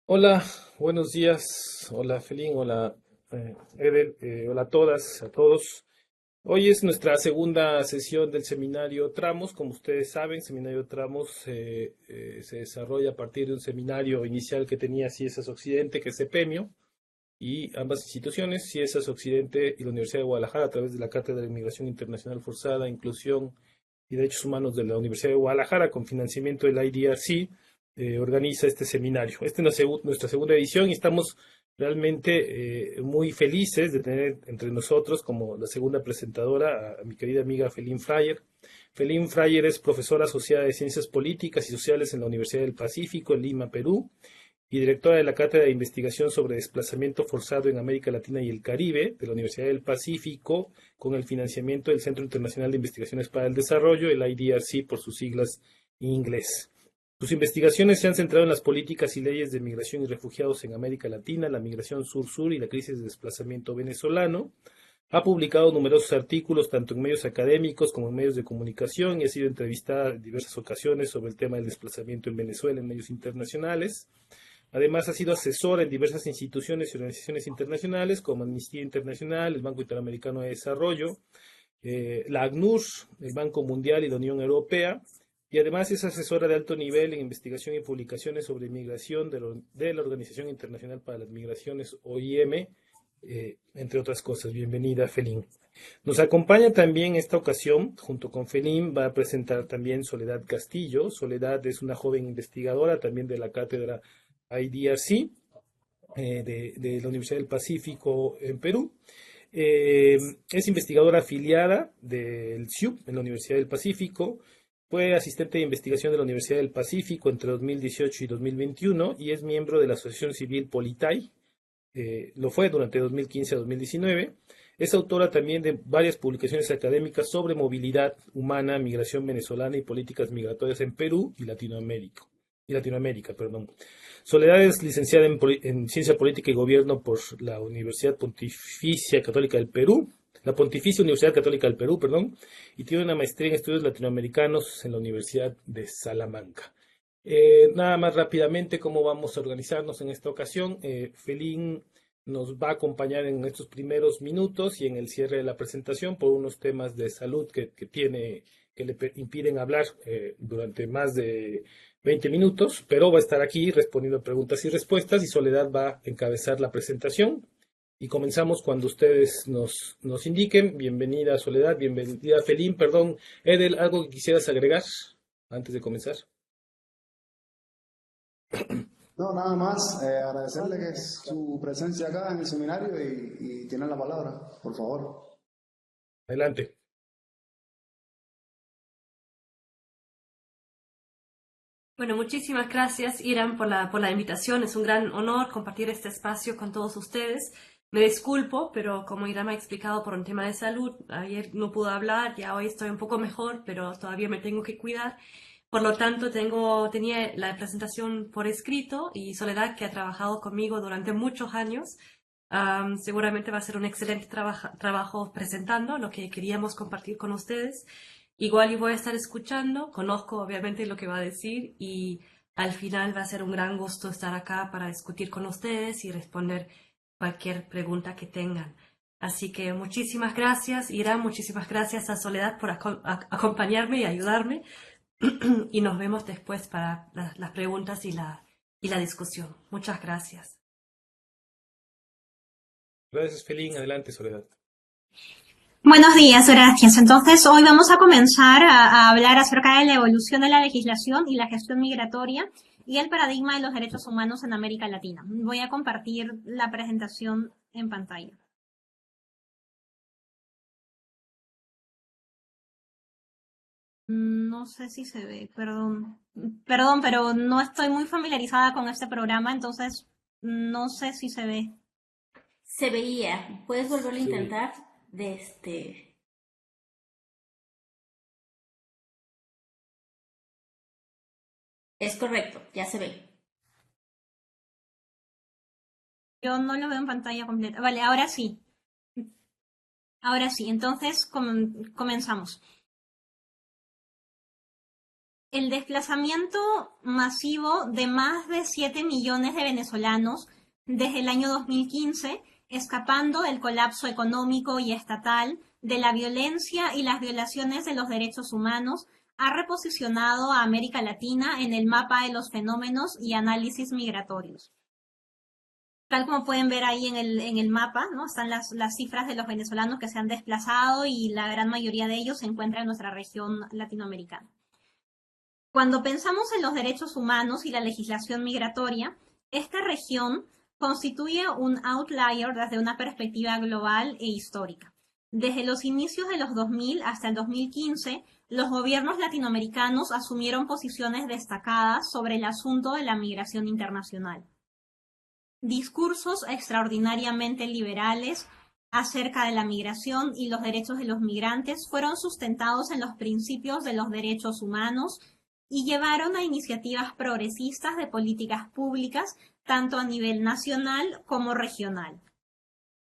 Hola, buenos días. Hola, Felín. Hola, Edel. Hola a todas, a todos. Hoy es nuestra segunda sesión del seminario Tramos. Como ustedes saben, seminario Tramos se desarrolla a partir de un seminario inicial que tenía CIESAS Occidente, que es CEPEMIO, y ambas instituciones, CIESAS Occidente y la Universidad de Guadalajara, a través de la Cátedra de Inmigración Internacional Forzada, Inclusión y Derechos Humanos de la Universidad de Guadalajara, con financiamiento del IDRC, organiza este seminario. Esta es nuestra segunda edición y estamos realmente muy felices de tener entre nosotros como la segunda presentadora a mi querida amiga Felín Fryer. Felín Fryer es profesora asociada de Ciencias Políticas y Sociales en la Universidad del Pacífico, en Lima, Perú, y directora de la Cátedra de Investigación sobre Desplazamiento Forzado en América Latina y el Caribe de la Universidad del Pacífico, con el financiamiento del Centro Internacional de Investigaciones para el Desarrollo, el IDRC por sus siglas en inglés. Sus investigaciones se han centrado en las políticas y leyes de migración y refugiados en América Latina, la migración sur-sur y la crisis de desplazamiento venezolano. Ha publicado numerosos artículos tanto en medios académicos como en medios de comunicación y ha sido entrevistada en diversas ocasiones sobre el tema del desplazamiento en Venezuela en medios internacionales. Además, ha sido asesora en diversas instituciones y organizaciones internacionales como Amnistía Internacional, el Banco Interamericano de Desarrollo, la ACNUR, el Banco Mundial y la Unión Europea. Y además es asesora de alto nivel en investigación y publicaciones sobre migración de la Organización Internacional para las Migraciones, OIM, entre otras cosas. Bienvenida, Felín. Nos acompaña también en esta ocasión, junto con Felín, va a presentar también Soledad Castillo. Soledad es una joven investigadora también de la cátedra IDRC, de la Universidad del Pacífico en Perú. Eh, es investigadora afiliada del CIUP en la Universidad del Pacífico. Fue asistente de investigación de la Universidad del Pacífico entre 2018 y 2021 y es miembro de la Asociación Civil Politay. Lo fue durante 2015 a 2019. Es autora también de varias publicaciones académicas sobre movilidad humana, migración venezolana y políticas migratorias en Perú y Latinoamérica, perdón. Soledad es licenciada en Ciencia Política y Gobierno por la Universidad Pontificia Católica del Perú, la Pontificia Universidad Católica del Perú, perdón, y tiene una maestría en estudios latinoamericanos en la Universidad de Salamanca. Nada más rápidamente cómo vamos a organizarnos en esta ocasión. Felín nos va a acompañar en estos primeros minutos y en el cierre de la presentación por unos temas de salud que le impiden hablar durante más de 20 minutos, pero va a estar aquí respondiendo preguntas y respuestas y Soledad va a encabezar la presentación. Y comenzamos cuando ustedes nos indiquen. Bienvenida Soledad, bienvenida Felín, perdón. Edel, ¿algo que quisieras agregar antes de comenzar? No, nada más, agradecerle que es su presencia acá en el seminario y tiene la palabra, por favor. Adelante. Bueno, muchísimas gracias, Irán, por la invitación. Es un gran honor compartir este espacio con todos ustedes. Me disculpo, pero como Irán me ha explicado por un tema de salud, ayer no pude hablar, ya hoy estoy un poco mejor, pero todavía me tengo que cuidar. Por lo tanto, tenía la presentación por escrito y Soledad, que ha trabajado conmigo durante muchos años, seguramente va a ser un excelente trabajo presentando lo que queríamos compartir con ustedes. Igual yo voy a estar escuchando, conozco obviamente lo que va a decir y al final va a ser un gran gusto estar acá para discutir con ustedes y responder cualquier pregunta que tengan. Así que muchísimas gracias, Irán, muchísimas gracias a Soledad por acompañarme y ayudarme y nos vemos después para las preguntas y la discusión. Muchas gracias. Gracias, Felín. Adelante, Soledad. Buenos días, gracias. Entonces, hoy vamos a comenzar a hablar acerca de la evolución de la legislación y la gestión migratoria y el paradigma de los derechos humanos en América Latina. Voy a compartir la presentación en pantalla. No sé si se ve, perdón. Perdón, pero no estoy muy familiarizada con este programa, entonces no sé si se ve. Se veía. ¿Puedes volverlo a Sí. intentar? De este. Es correcto, ya se ve. Yo no lo veo en pantalla completa. Vale, ahora sí. Ahora sí, entonces comenzamos. El desplazamiento masivo de más de 7 millones de venezolanos desde el año 2015, escapando del colapso económico y estatal, de la violencia y las violaciones de los derechos humanos, ha reposicionado a América Latina en el mapa de los fenómenos y análisis migratorios. Tal como pueden ver ahí en el mapa, ¿no? Están las cifras de los venezolanos que se han desplazado y la gran mayoría de ellos se encuentra en nuestra región latinoamericana. Cuando pensamos en los derechos humanos y la legislación migratoria, esta región constituye un outlier desde una perspectiva global e histórica. Desde los inicios de los 2000 hasta el 2015, los gobiernos latinoamericanos asumieron posiciones destacadas sobre el asunto de la migración internacional. Discursos extraordinariamente liberales acerca de la migración y los derechos de los migrantes fueron sustentados en los principios de los derechos humanos y llevaron a iniciativas progresistas de políticas públicas tanto a nivel nacional como regional.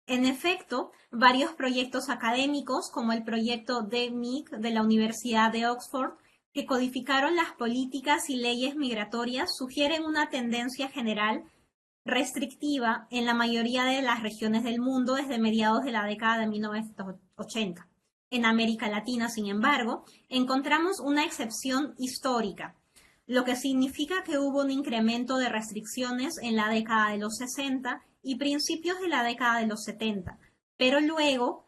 En efecto, varios proyectos académicos, como el proyecto DMIC de la Universidad de Oxford, que codificaron las políticas y leyes migratorias, sugieren una tendencia general restrictiva en la mayoría de las regiones del mundo desde mediados de la década de 1980. En América Latina, sin embargo, encontramos una excepción histórica, lo que significa que hubo un incremento de restricciones en la década de los 60 y principios de la década de los 70, pero luego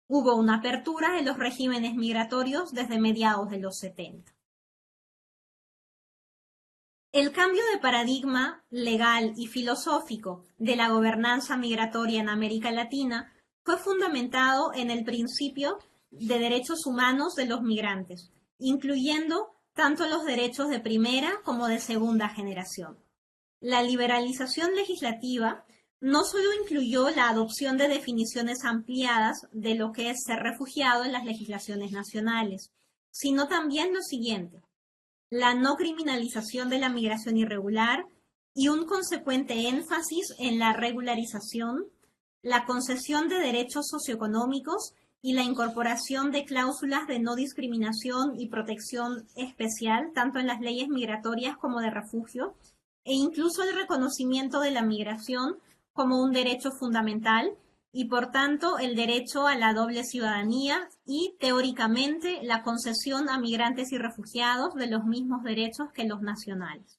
hubo una apertura de los regímenes migratorios desde mediados de los 70. El cambio de paradigma legal y filosófico de la gobernanza migratoria en América Latina fue fundamentado en el principio de derechos humanos de los migrantes, incluyendo tanto los derechos de primera como de segunda generación. La liberalización legislativa no solo incluyó la adopción de definiciones ampliadas de lo que es ser refugiado en las legislaciones nacionales, sino también lo siguiente: la no criminalización de la migración irregular y un consecuente énfasis en la regularización, la concesión de derechos socioeconómicos y la incorporación de cláusulas de no discriminación y protección especial, tanto en las leyes migratorias como de refugio, e incluso el reconocimiento de la migración como un derecho fundamental y, por tanto, el derecho a la doble ciudadanía y, teóricamente, la concesión a migrantes y refugiados de los mismos derechos que los nacionales.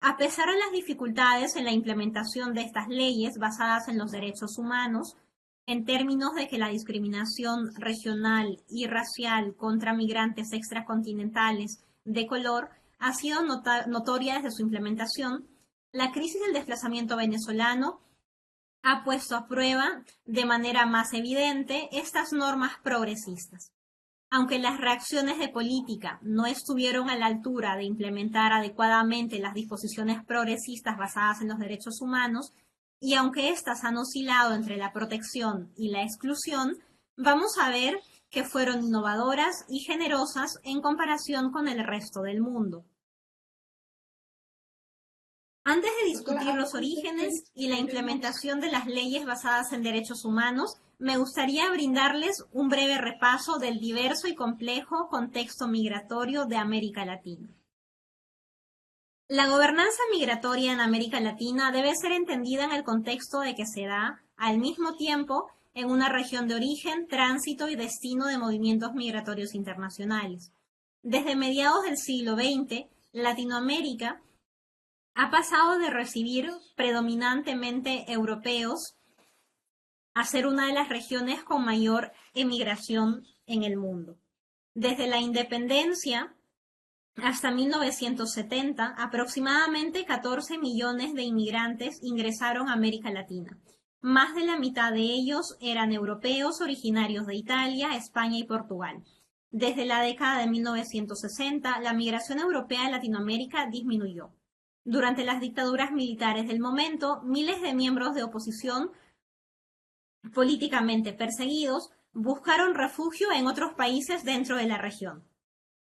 A pesar de las dificultades en la implementación de estas leyes basadas en los derechos humanos, en términos de que la discriminación regional y racial contra migrantes extracontinentales de color ha sido notoria desde su implementación, la crisis del desplazamiento venezolano ha puesto a prueba de manera más evidente estas normas progresistas. Aunque las reacciones de política no estuvieron a la altura de implementar adecuadamente las disposiciones progresistas basadas en los derechos humanos, y aunque éstas han oscilado entre la protección y la exclusión, vamos a ver que fueron innovadoras y generosas en comparación con el resto del mundo. Antes de discutir los orígenes y la implementación de las leyes basadas en derechos humanos, me gustaría brindarles un breve repaso del diverso y complejo contexto migratorio de América Latina. La gobernanza migratoria en América Latina debe ser entendida en el contexto de que se da, al mismo tiempo, en una región de origen, tránsito y destino de movimientos migratorios internacionales. Desde mediados del siglo XX, Latinoamérica ha pasado de recibir predominantemente europeos a ser una de las regiones con mayor emigración en el mundo. Desde la independencia hasta 1970, aproximadamente 14 millones de inmigrantes ingresaron a América Latina. Más de la mitad de ellos eran europeos originarios de Italia, España y Portugal. Desde la década de 1960, la migración europea a Latinoamérica disminuyó. Durante las dictaduras militares del momento, miles de miembros de oposición políticamente perseguidos buscaron refugio en otros países dentro de la región.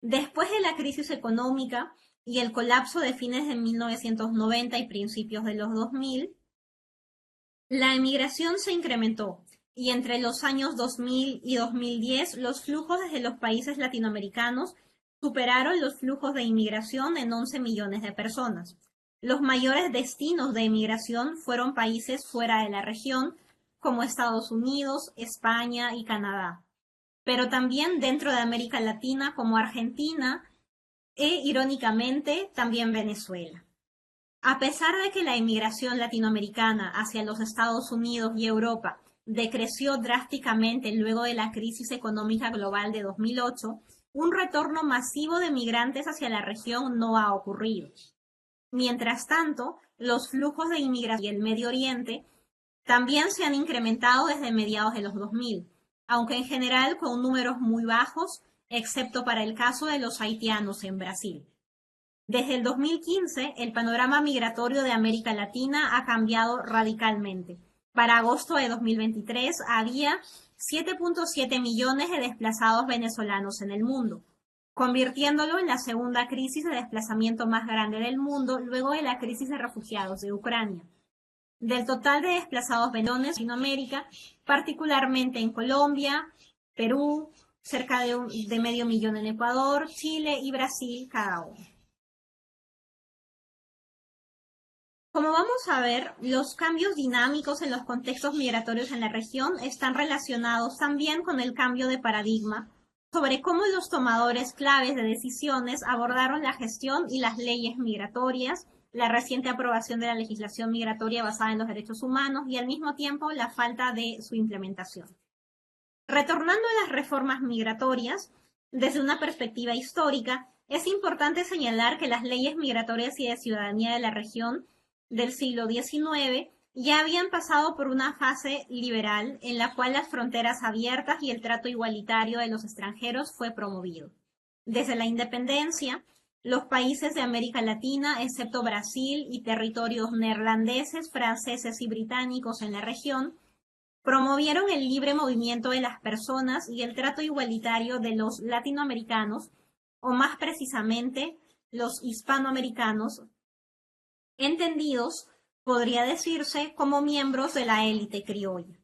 Después de la crisis económica y el colapso de fines de 1990 y principios de los 2000, la emigración se incrementó y entre los años 2000 y 2010 los flujos desde los países latinoamericanos superaron los flujos de inmigración en 11 millones de personas. Los mayores destinos de inmigración fueron países fuera de la región, como Estados Unidos, España y Canadá, pero también dentro de América Latina, como Argentina e, irónicamente, también Venezuela. A pesar de que la inmigración latinoamericana hacia los Estados Unidos y Europa decreció drásticamente luego de la crisis económica global de 2008, un retorno masivo de migrantes hacia la región no ha ocurrido. Mientras tanto, los flujos de inmigración y el Medio Oriente también se han incrementado desde mediados de los 2000, aunque en general con números muy bajos, excepto para el caso de los haitianos en Brasil. Desde el 2015, el panorama migratorio de América Latina ha cambiado radicalmente. Para agosto de 2023 había 7.7 millones de desplazados venezolanos en el mundo, convirtiéndolo en la segunda crisis de desplazamiento más grande del mundo luego de la crisis de refugiados de Ucrania. Del total de desplazados venezolanos en Latinoamérica, particularmente en Colombia, Perú, cerca de medio millón en Ecuador, Chile y Brasil cada uno. Como vamos a ver, los cambios dinámicos en los contextos migratorios en la región están relacionados también con el cambio de paradigma sobre cómo los tomadores claves de decisiones abordaron la gestión y las leyes migratorias, la reciente aprobación de la legislación migratoria basada en los derechos humanos y al mismo tiempo la falta de su implementación. Retornando a las reformas migratorias, desde una perspectiva histórica, es importante señalar que las leyes migratorias y de ciudadanía de la región del siglo XIX ya habían pasado por una fase liberal en la cual las fronteras abiertas y el trato igualitario de los extranjeros fue promovido. Desde la independencia, los países de América Latina, excepto Brasil y territorios neerlandeses, franceses y británicos en la región, promovieron el libre movimiento de las personas y el trato igualitario de los latinoamericanos, o más precisamente, los hispanoamericanos, entendidos, podría decirse, como miembros de la élite criolla.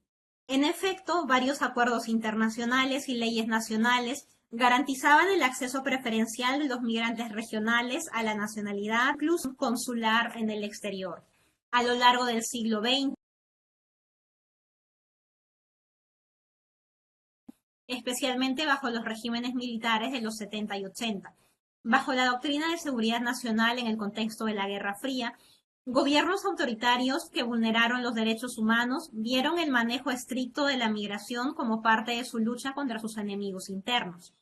En efecto, varios acuerdos internacionales y leyes nacionales garantizaban el acceso preferencial de los migrantes regionales a la nacionalidad, incluso consular en el exterior. A lo largo del siglo XX, especialmente bajo los regímenes militares de los 70 y 80. Bajo la doctrina de seguridad nacional en el contexto de la Guerra Fría, gobiernos autoritarios que vulneraron los derechos humanos vieron el manejo estricto de la migración como parte de su lucha contra sus enemigos internos.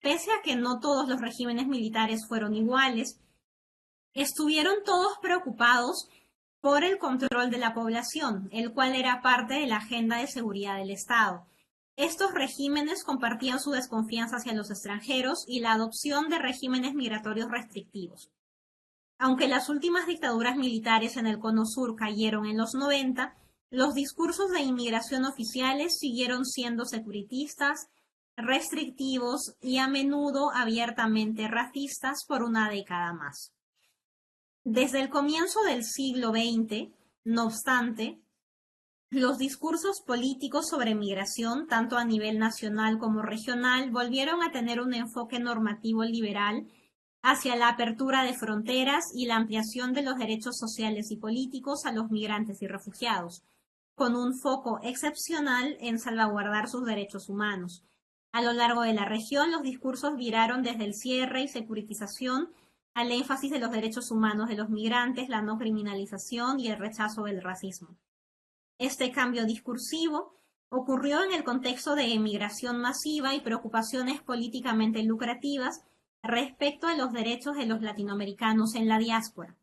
Pese a que no todos los regímenes militares fueron iguales, estuvieron todos preocupados por el control de la población, el cual era parte de la agenda de seguridad del Estado. Estos regímenes compartían su desconfianza hacia los extranjeros y la adopción de regímenes migratorios restrictivos. Aunque las últimas dictaduras militares en el Cono Sur cayeron en los 90, los discursos de inmigración oficiales siguieron siendo securitistas, restrictivos y a menudo abiertamente racistas por una década más. Desde el comienzo del siglo XX, no obstante, los discursos políticos sobre migración, tanto a nivel nacional como regional, volvieron a tener un enfoque normativo liberal hacia la apertura de fronteras y la ampliación de los derechos sociales y políticos a los migrantes y refugiados, con un foco excepcional en salvaguardar sus derechos humanos. A lo largo de la región, los discursos viraron desde el cierre y securitización al énfasis de los derechos humanos de los migrantes, la no criminalización y el rechazo del racismo. Este cambio discursivo ocurrió en el contexto de emigración masiva y preocupaciones políticamente lucrativas respecto a los derechos de los latinoamericanos en la diáspora.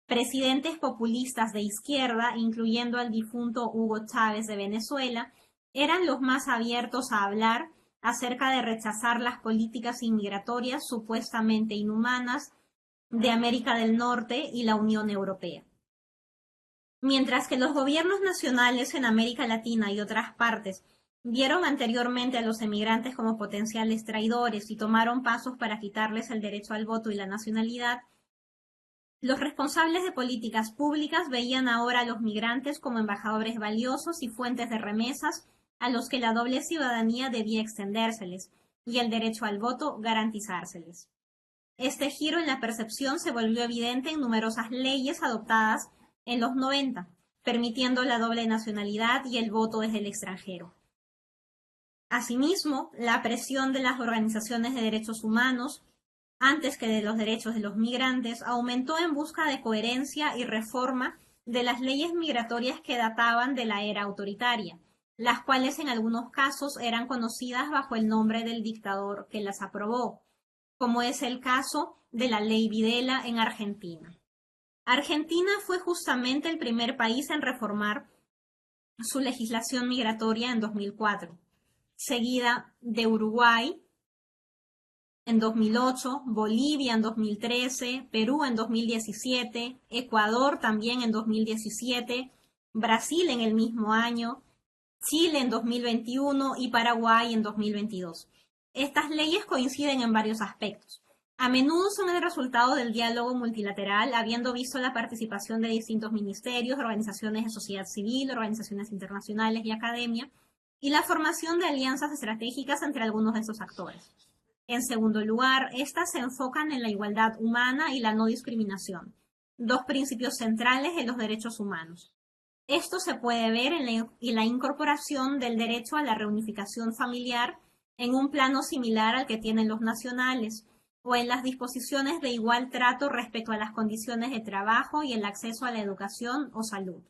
Presidentes populistas de izquierda, incluyendo al difunto Hugo Chávez de Venezuela, eran los más abiertos a hablar acerca de rechazar las políticas inmigratorias supuestamente inhumanas de América del Norte y la Unión Europea. Mientras que los gobiernos nacionales en América Latina y otras partes vieron anteriormente a los emigrantes como potenciales traidores y tomaron pasos para quitarles el derecho al voto y la nacionalidad, los responsables de políticas públicas veían ahora a los migrantes como embajadores valiosos y fuentes de remesas a los que la doble ciudadanía debía extendérseles, y el derecho al voto garantizárseles. Este giro en la percepción se volvió evidente en numerosas leyes adoptadas en los 90, permitiendo la doble nacionalidad y el voto desde el extranjero. Asimismo, la presión de las organizaciones de derechos humanos, antes que de los derechos de los migrantes, aumentó en busca de coherencia y reforma de las leyes migratorias que databan de la era autoritaria, las cuales en algunos casos eran conocidas bajo el nombre del dictador que las aprobó, como es el caso de la Ley Videla en Argentina. Argentina fue justamente el primer país en reformar su legislación migratoria en 2004, seguida de Uruguay en 2008, Bolivia en 2013, Perú en 2017, Ecuador también en 2017, Brasil en el mismo año, Chile en 2021 y Paraguay en 2022. Estas leyes coinciden en varios aspectos. A menudo son el resultado del diálogo multilateral, habiendo visto la participación de distintos ministerios, organizaciones de sociedad civil, organizaciones internacionales y academia, y la formación de alianzas estratégicas entre algunos de estos actores. En segundo lugar, estas se enfocan en la igualdad humana y la no discriminación, dos principios centrales de los derechos humanos. Esto se puede ver en la incorporación del derecho a la reunificación familiar en un plano similar al que tienen los nacionales, o en las disposiciones de igual trato respecto a las condiciones de trabajo y el acceso a la educación o salud.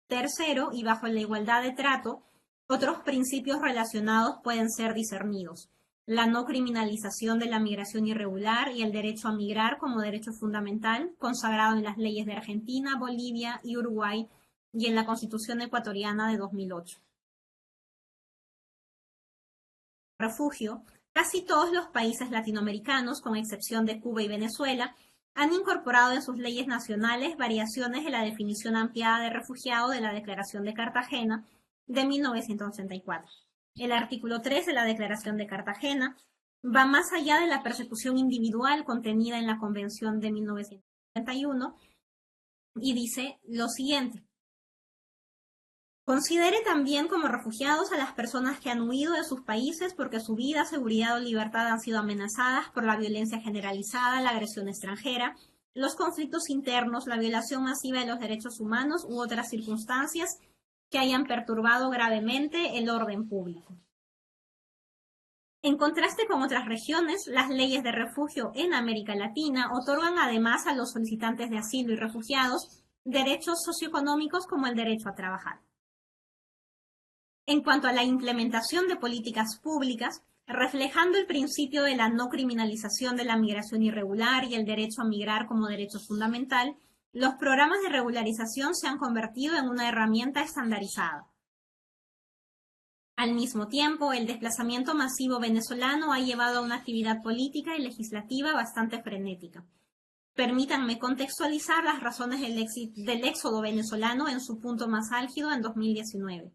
Tercero, y bajo la igualdad de trato, otros principios relacionados pueden ser discernidos: la no criminalización de la migración irregular y el derecho a migrar como derecho fundamental, consagrado en las leyes de Argentina, Bolivia y Uruguay y en la Constitución ecuatoriana de 2008. Refugio. Casi todos los países latinoamericanos, con excepción de Cuba y Venezuela, han incorporado en sus leyes nacionales variaciones de la definición ampliada de refugiado de la Declaración de Cartagena de 1984. El artículo 3 de la Declaración de Cartagena va más allá de la persecución individual contenida en la Convención de 1951 y dice lo siguiente: considere también como refugiados a las personas que han huido de sus países porque su vida, seguridad o libertad han sido amenazadas por la violencia generalizada, la agresión extranjera, los conflictos internos, la violación masiva de los derechos humanos u otras circunstancias que hayan perturbado gravemente el orden público. En contraste con otras regiones, las leyes de refugio en América Latina otorgan además a los solicitantes de asilo y refugiados derechos socioeconómicos como el derecho a trabajar. En cuanto a la implementación de políticas públicas, reflejando el principio de la no criminalización de la migración irregular y el derecho a migrar como derecho fundamental, los programas de regularización se han convertido en una herramienta estandarizada. Al mismo tiempo, el desplazamiento masivo venezolano ha llevado a una actividad política y legislativa bastante frenética. Permítanme contextualizar las razones del éxodo venezolano en su punto más álgido en 2019.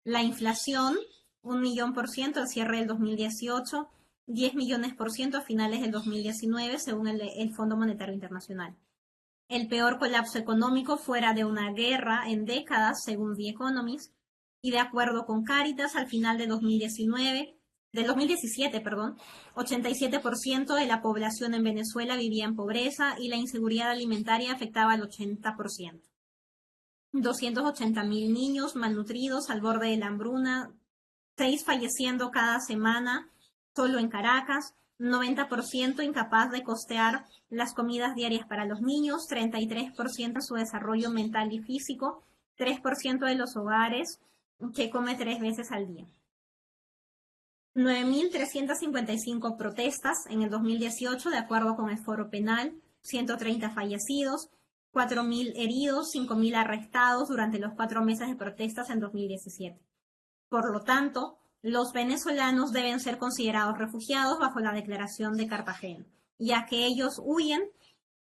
La inflación, 1.000.000% al cierre del 2018, 10 millones% a finales del 2019, según el Fondo Monetario Internacional. El peor colapso económico fuera de una guerra en décadas, según The Economist, y de acuerdo con Cáritas, al final de 2017, 87% de la población en Venezuela vivía en pobreza y la inseguridad alimentaria afectaba al 80%. 280.000 niños malnutridos al borde de la hambruna, 6 falleciendo cada semana solo en Caracas, 90% incapaz de costear las comidas diarias para los niños, 33% en su desarrollo mental y físico, 3% de los hogares que come 3 veces al día. 9.355 protestas en el 2018, de acuerdo con el Foro Penal, 130 fallecidos, 4.000 heridos, 5.000 arrestados durante los 4 meses de protestas en 2017. Por lo tanto, los venezolanos deben ser considerados refugiados bajo la Declaración de Cartagena, ya que ellos huyen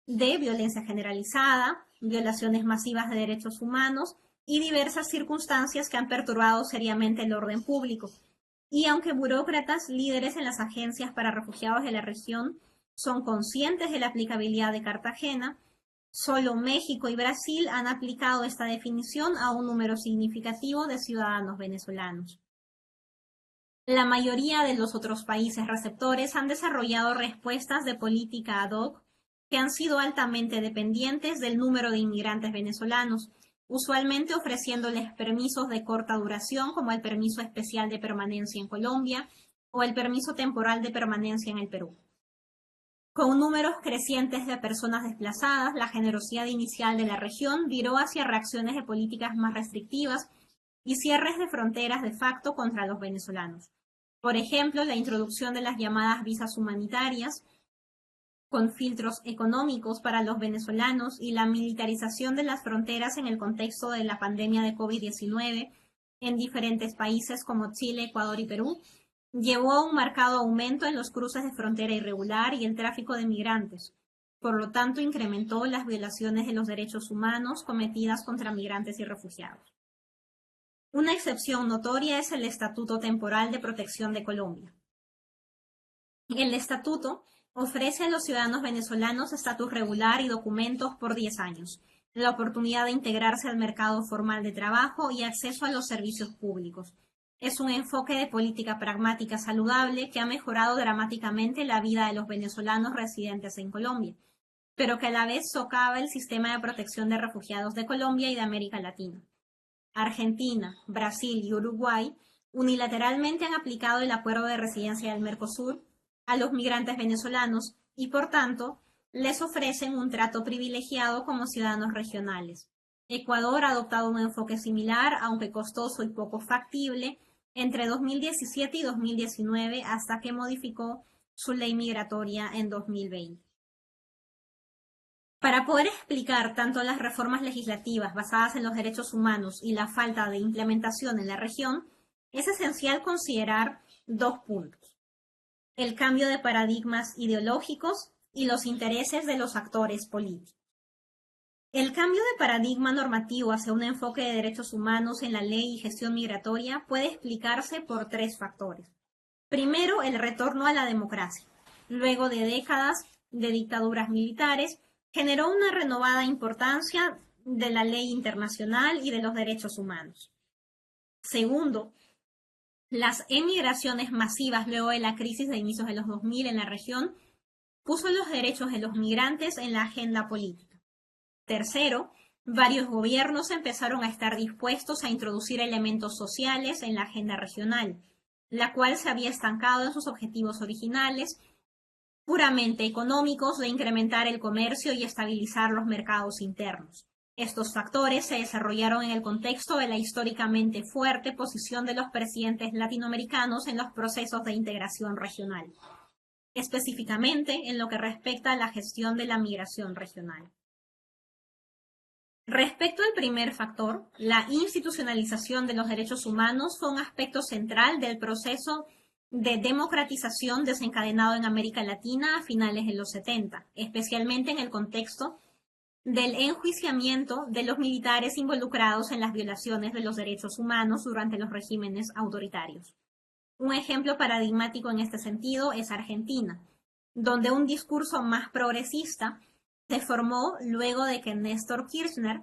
de violencia generalizada, violaciones masivas de derechos humanos y diversas circunstancias que han perturbado seriamente el orden público. Y aunque burócratas líderes en las agencias para refugiados de la región son conscientes de la aplicabilidad de Cartagena, solo México y Brasil han aplicado esta definición a un número significativo de ciudadanos venezolanos. La mayoría de los otros países receptores han desarrollado respuestas de política ad hoc que han sido altamente dependientes del número de inmigrantes venezolanos, usualmente ofreciéndoles permisos de corta duración como el permiso especial de permanencia en Colombia o el permiso temporal de permanencia en el Perú. Con números crecientes de personas desplazadas, la generosidad inicial de la región viró hacia reacciones de políticas más restrictivas y cierres de fronteras de facto contra los venezolanos. Por ejemplo, la introducción de las llamadas visas humanitarias con filtros económicos para los venezolanos y la militarización de las fronteras en el contexto de la pandemia de COVID-19 en diferentes países como Chile, Ecuador y Perú, llevó a un marcado aumento en los cruces de frontera irregular y el tráfico de migrantes. Por lo tanto, incrementó las violaciones de los derechos humanos cometidas contra migrantes y refugiados. Una excepción notoria es el Estatuto Temporal de Protección de Colombia. El estatuto ofrece a los ciudadanos venezolanos estatus regular y documentos por 10 años, la oportunidad de integrarse al mercado formal de trabajo y acceso a los servicios públicos. Es un enfoque de política pragmática saludable que ha mejorado dramáticamente la vida de los venezolanos residentes en Colombia, pero que a la vez socava el sistema de protección de refugiados de Colombia y de América Latina. Argentina, Brasil y Uruguay unilateralmente han aplicado el acuerdo de residencia del Mercosur a los migrantes venezolanos y, por tanto, les ofrecen un trato privilegiado como ciudadanos regionales. Ecuador ha adoptado un enfoque similar, aunque costoso y poco factible, entre 2017 y 2019 hasta que modificó su ley migratoria en 2020. Para poder explicar tanto las reformas legislativas basadas en los derechos humanos y la falta de implementación en la región, es esencial considerar dos puntos: el cambio de paradigmas ideológicos y los intereses de los actores políticos. El cambio de paradigma normativo hacia un enfoque de derechos humanos en la ley y gestión migratoria puede explicarse por tres factores. Primero, el retorno a la democracia. Luego de décadas de dictaduras militares, generó una renovada importancia de la ley internacional y de los derechos humanos. Segundo, las emigraciones masivas luego de la crisis de inicios de los 2000 en la región puso los derechos de los migrantes en la agenda política. Tercero, varios gobiernos empezaron a estar dispuestos a introducir elementos sociales en la agenda regional, la cual se había estancado en sus objetivos originales, puramente económicos, de incrementar el comercio y estabilizar los mercados internos. Estos factores se desarrollaron en el contexto de la históricamente fuerte posición de los presidentes latinoamericanos en los procesos de integración regional, específicamente en lo que respecta a la gestión de la migración regional. Respecto al primer factor, la institucionalización de los derechos humanos fue un aspecto central del proceso de democratización desencadenado en América Latina a finales de los 70, especialmente en el contexto del enjuiciamiento de los militares involucrados en las violaciones de los derechos humanos durante los regímenes autoritarios. Un ejemplo paradigmático en este sentido es Argentina, donde un discurso más progresista se formó luego de que Néstor Kirchner,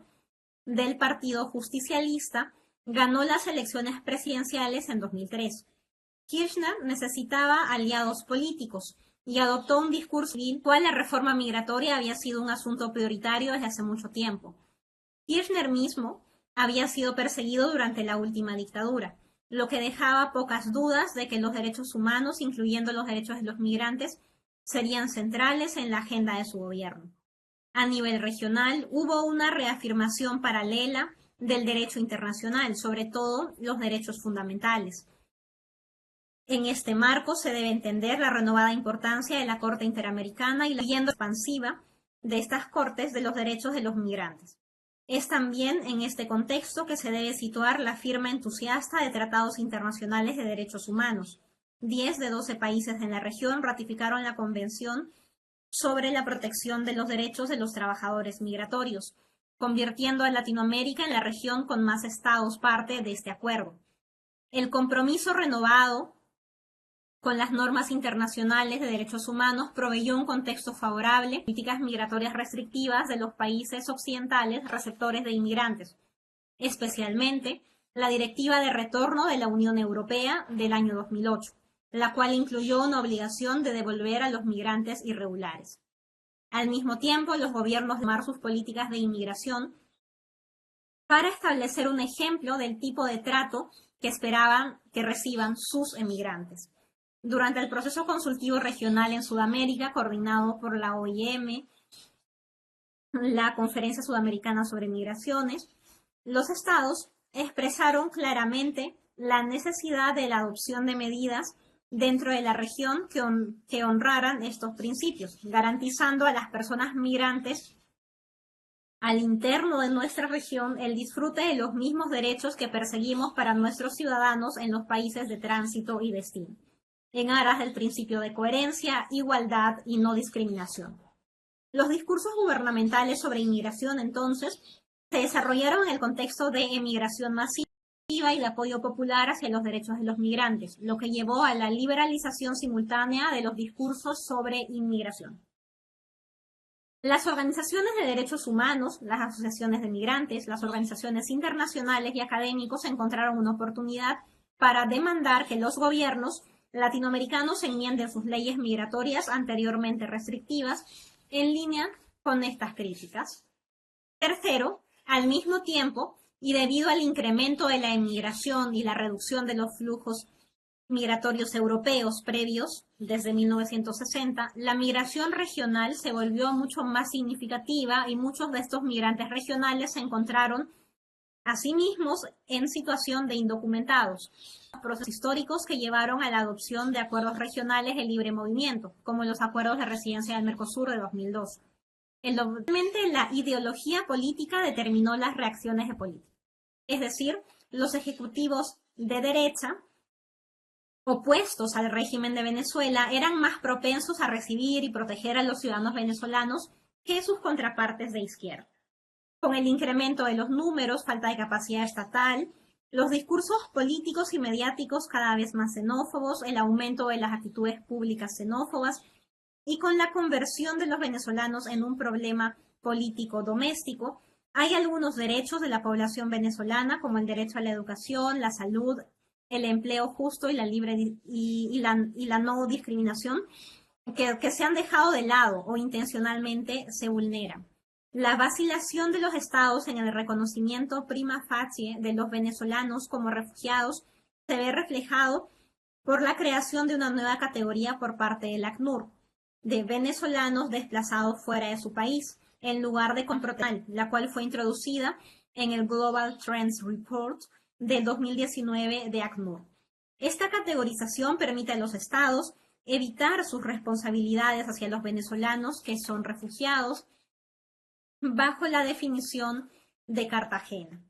del Partido Justicialista, ganó las elecciones presidenciales en 2003. Kirchner necesitaba aliados políticos y adoptó un discurso en el cual la reforma migratoria había sido un asunto prioritario desde hace mucho tiempo. Kirchner mismo había sido perseguido durante la última dictadura, lo que dejaba pocas dudas de que los derechos humanos, incluyendo los derechos de los migrantes, serían centrales en la agenda de su gobierno. A nivel regional, hubo una reafirmación paralela del derecho internacional, sobre todo los derechos fundamentales. En este marco se debe entender la renovada importancia de la Corte Interamericana y la agenda expansiva de estas cortes de los derechos de los migrantes. Es también en este contexto que se debe situar la firma entusiasta de tratados internacionales de derechos humanos. 10 de 12 países en la región ratificaron la Convención sobre la protección de los derechos de los trabajadores migratorios, convirtiendo a Latinoamérica en la región con más estados parte de este acuerdo. El compromiso renovado con las normas internacionales de derechos humanos proveyó un contexto favorable a políticas migratorias restrictivas de los países occidentales receptores de inmigrantes, especialmente la Directiva de Retorno de la Unión Europea del año 2008, la cual incluyó una obligación de devolver a los migrantes irregulares. Al mismo tiempo, los gobiernos tomar sus políticas de inmigración para establecer un ejemplo del tipo de trato que esperaban que reciban sus emigrantes. Durante el proceso consultivo regional en Sudamérica, coordinado por la OIM, la Conferencia Sudamericana sobre Migraciones, los estados expresaron claramente la necesidad de la adopción de medidas dentro de la región que honraran estos principios, garantizando a las personas migrantes al interno de nuestra región el disfrute de los mismos derechos que perseguimos para nuestros ciudadanos en los países de tránsito y destino, en aras del principio de coherencia, igualdad y no discriminación. Los discursos gubernamentales sobre inmigración, entonces, se desarrollaron en el contexto de emigración masiva y de apoyo popular hacia los derechos de los migrantes, lo que llevó a la liberalización simultánea de los discursos sobre inmigración. Las organizaciones de derechos humanos, las asociaciones de migrantes, las organizaciones internacionales y académicos encontraron una oportunidad para demandar que los gobiernos latinoamericanos enmienden sus leyes migratorias anteriormente restrictivas en línea con estas críticas. Tercero, al mismo tiempo, y debido al incremento de la emigración y la reducción de los flujos migratorios europeos previos desde 1960, la migración regional se volvió mucho más significativa y muchos de estos migrantes regionales se encontraron a sí mismos en situación de indocumentados. Procesos históricos que llevaron a la adopción de acuerdos regionales de libre movimiento, como los acuerdos de residencia del Mercosur de 2002. Eventualmente, la ideología política determinó las reacciones de política. Es decir, los ejecutivos de derecha opuestos al régimen de Venezuela eran más propensos a recibir y proteger a los ciudadanos venezolanos que sus contrapartes de izquierda. Con el incremento de los números, falta de capacidad estatal, los discursos políticos y mediáticos cada vez más xenófobos, el aumento de las actitudes públicas xenófobas y con la conversión de los venezolanos en un problema político doméstico, hay algunos derechos de la población venezolana, como el derecho a la educación, la salud, el empleo justo y la libre y la no discriminación, que se han dejado de lado o intencionalmente se vulneran. La vacilación de los estados en el reconocimiento prima facie de los venezolanos como refugiados se ve reflejado por la creación de una nueva categoría por parte del ACNUR, de venezolanos desplazados fuera de su país, en lugar de comproteger, la cual fue introducida en el Global Trends Report del 2019 de ACNUR. Esta categorización permite a los estados evitar sus responsabilidades hacia los venezolanos que son refugiados bajo la definición de Cartagena.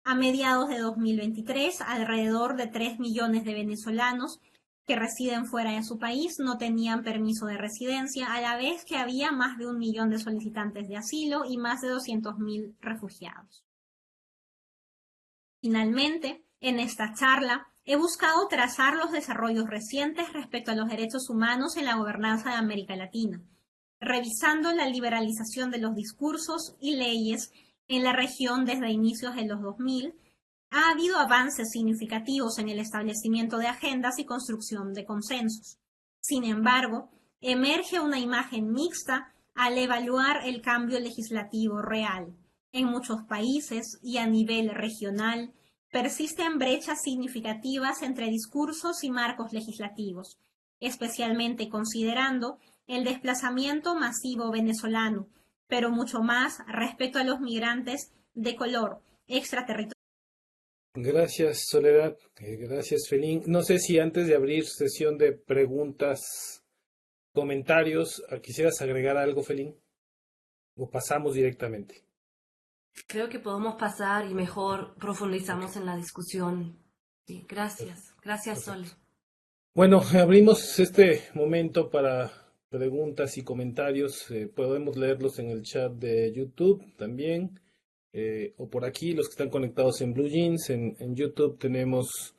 A mediados de 2023, alrededor de 3 millones de venezolanos que residen fuera de su país no tenían permiso de residencia, a la vez que había más de 1 millón de solicitantes de asilo y más de 200.000 refugiados. Finalmente, en esta charla, he buscado trazar los desarrollos recientes respecto a los derechos humanos en la gobernanza de América Latina, revisando la liberalización de los discursos y leyes en la región desde inicios de los 2000, ha habido avances significativos en el establecimiento de agendas y construcción de consensos. Sin embargo, emerge una imagen mixta al evaluar el cambio legislativo real. En muchos países y a nivel regional, persisten brechas significativas entre discursos y marcos legislativos, especialmente considerando el desplazamiento masivo venezolano, pero mucho más respecto a los migrantes de color extraterritorial. Gracias, Soledad. Gracias, Felín. No sé si antes de abrir sesión de preguntas, comentarios, quisieras agregar algo, Felín, o pasamos directamente. Creo que podemos pasar y mejor profundizamos en la discusión. Sí, gracias. Gracias, Sole. Bueno, abrimos este momento para preguntas y comentarios. Podemos leerlos en el chat de YouTube también. O por aquí, los que están conectados en Blue Jeans, en YouTube teníamos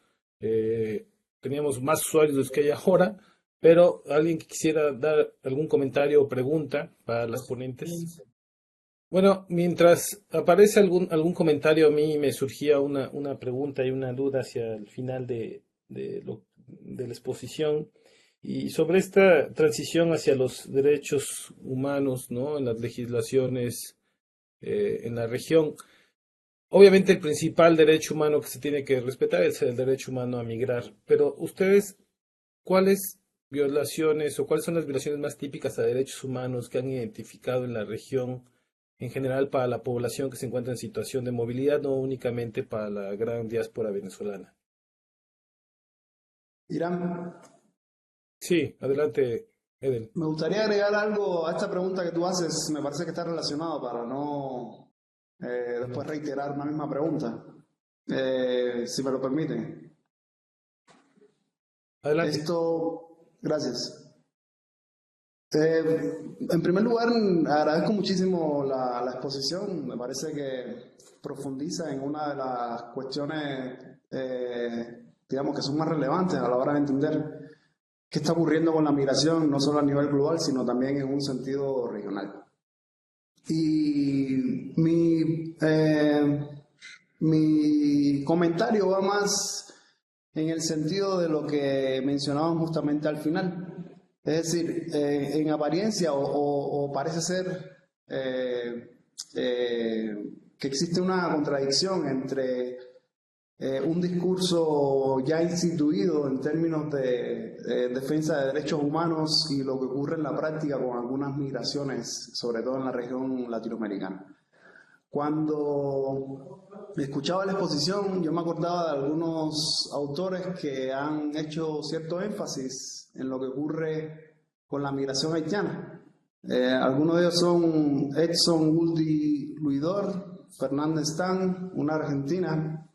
más usuarios de los que hay ahora, pero alguien que quisiera dar algún comentario o pregunta para las ponentes. Bueno, mientras aparece algún comentario, a mí me surgía una pregunta y una duda hacia el final de la exposición y sobre esta transición hacia los derechos humanos, ¿no? En las legislaciones en la región. Obviamente el principal derecho humano que se tiene que respetar es el derecho humano a migrar, pero ustedes, ¿cuáles violaciones o cuáles son las violaciones más típicas a derechos humanos que han identificado en la región en general para la población que se encuentra en situación de movilidad, no únicamente para la gran diáspora venezolana? Irán, Sí, adelante, Edel. me gustaría agregar algo a esta pregunta que tú haces. Me parece que está relacionado para no después reiterar una misma pregunta. Si me lo permiten. Adelante. Gracias. En primer lugar, agradezco muchísimo la exposición. Me parece que profundiza en una de las cuestiones, digamos, que son más relevantes a la hora de entender qué está ocurriendo con la migración, no solo a nivel global, sino también en un sentido regional. Y mi comentario va más en el sentido de lo que mencionaban justamente al final. Es decir, en apariencia o parece ser que existe una contradicción entre un discurso ya instituido en términos de defensa de derechos humanos y lo que ocurre en la práctica con algunas migraciones, sobre todo en la región latinoamericana. Cuando escuchaba la exposición, yo me acordaba de algunos autores que han hecho cierto énfasis en lo que ocurre con la migración haitiana. Algunos de ellos son Edson Guldi Luidor, Fernández Stan, una argentina,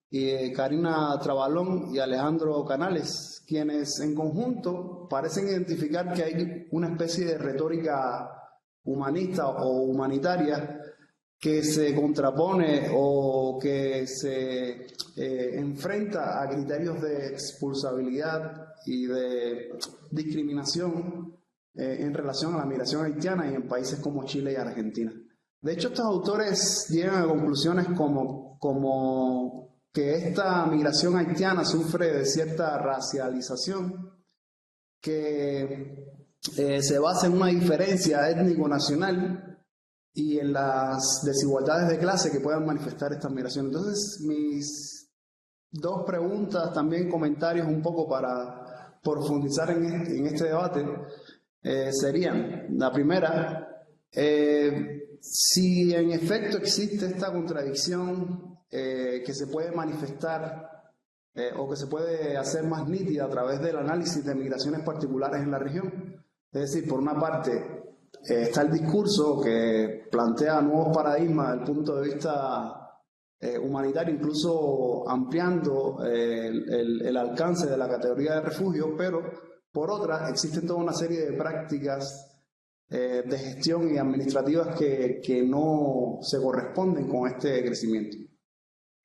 y Karina Trabalón y Alejandro Canales, quienes en conjunto parecen identificar que hay una especie de retórica humanista o humanitaria que se contrapone o que se enfrenta a criterios de expulsabilidad y de discriminación en relación a la migración haitiana y en países como Chile y Argentina. De hecho, estos autores llegan a conclusiones como que esta migración haitiana sufre de cierta racialización que se basa en una diferencia étnico-nacional y en las desigualdades de clase que puedan manifestar esta migración. Entonces, mis dos preguntas, también comentarios un poco para profundizar en este debate, serían, la primera, si en efecto existe esta contradicción que se puede manifestar o que se puede hacer más nítida a través del análisis de migraciones particulares en la región. Es decir, por una parte, está el discurso que plantea nuevos paradigmas desde el punto de vista humanitario, incluso ampliando el alcance de la categoría de refugio, pero por otra existen toda una serie de prácticas de gestión y administrativas que no se corresponden con este crecimiento.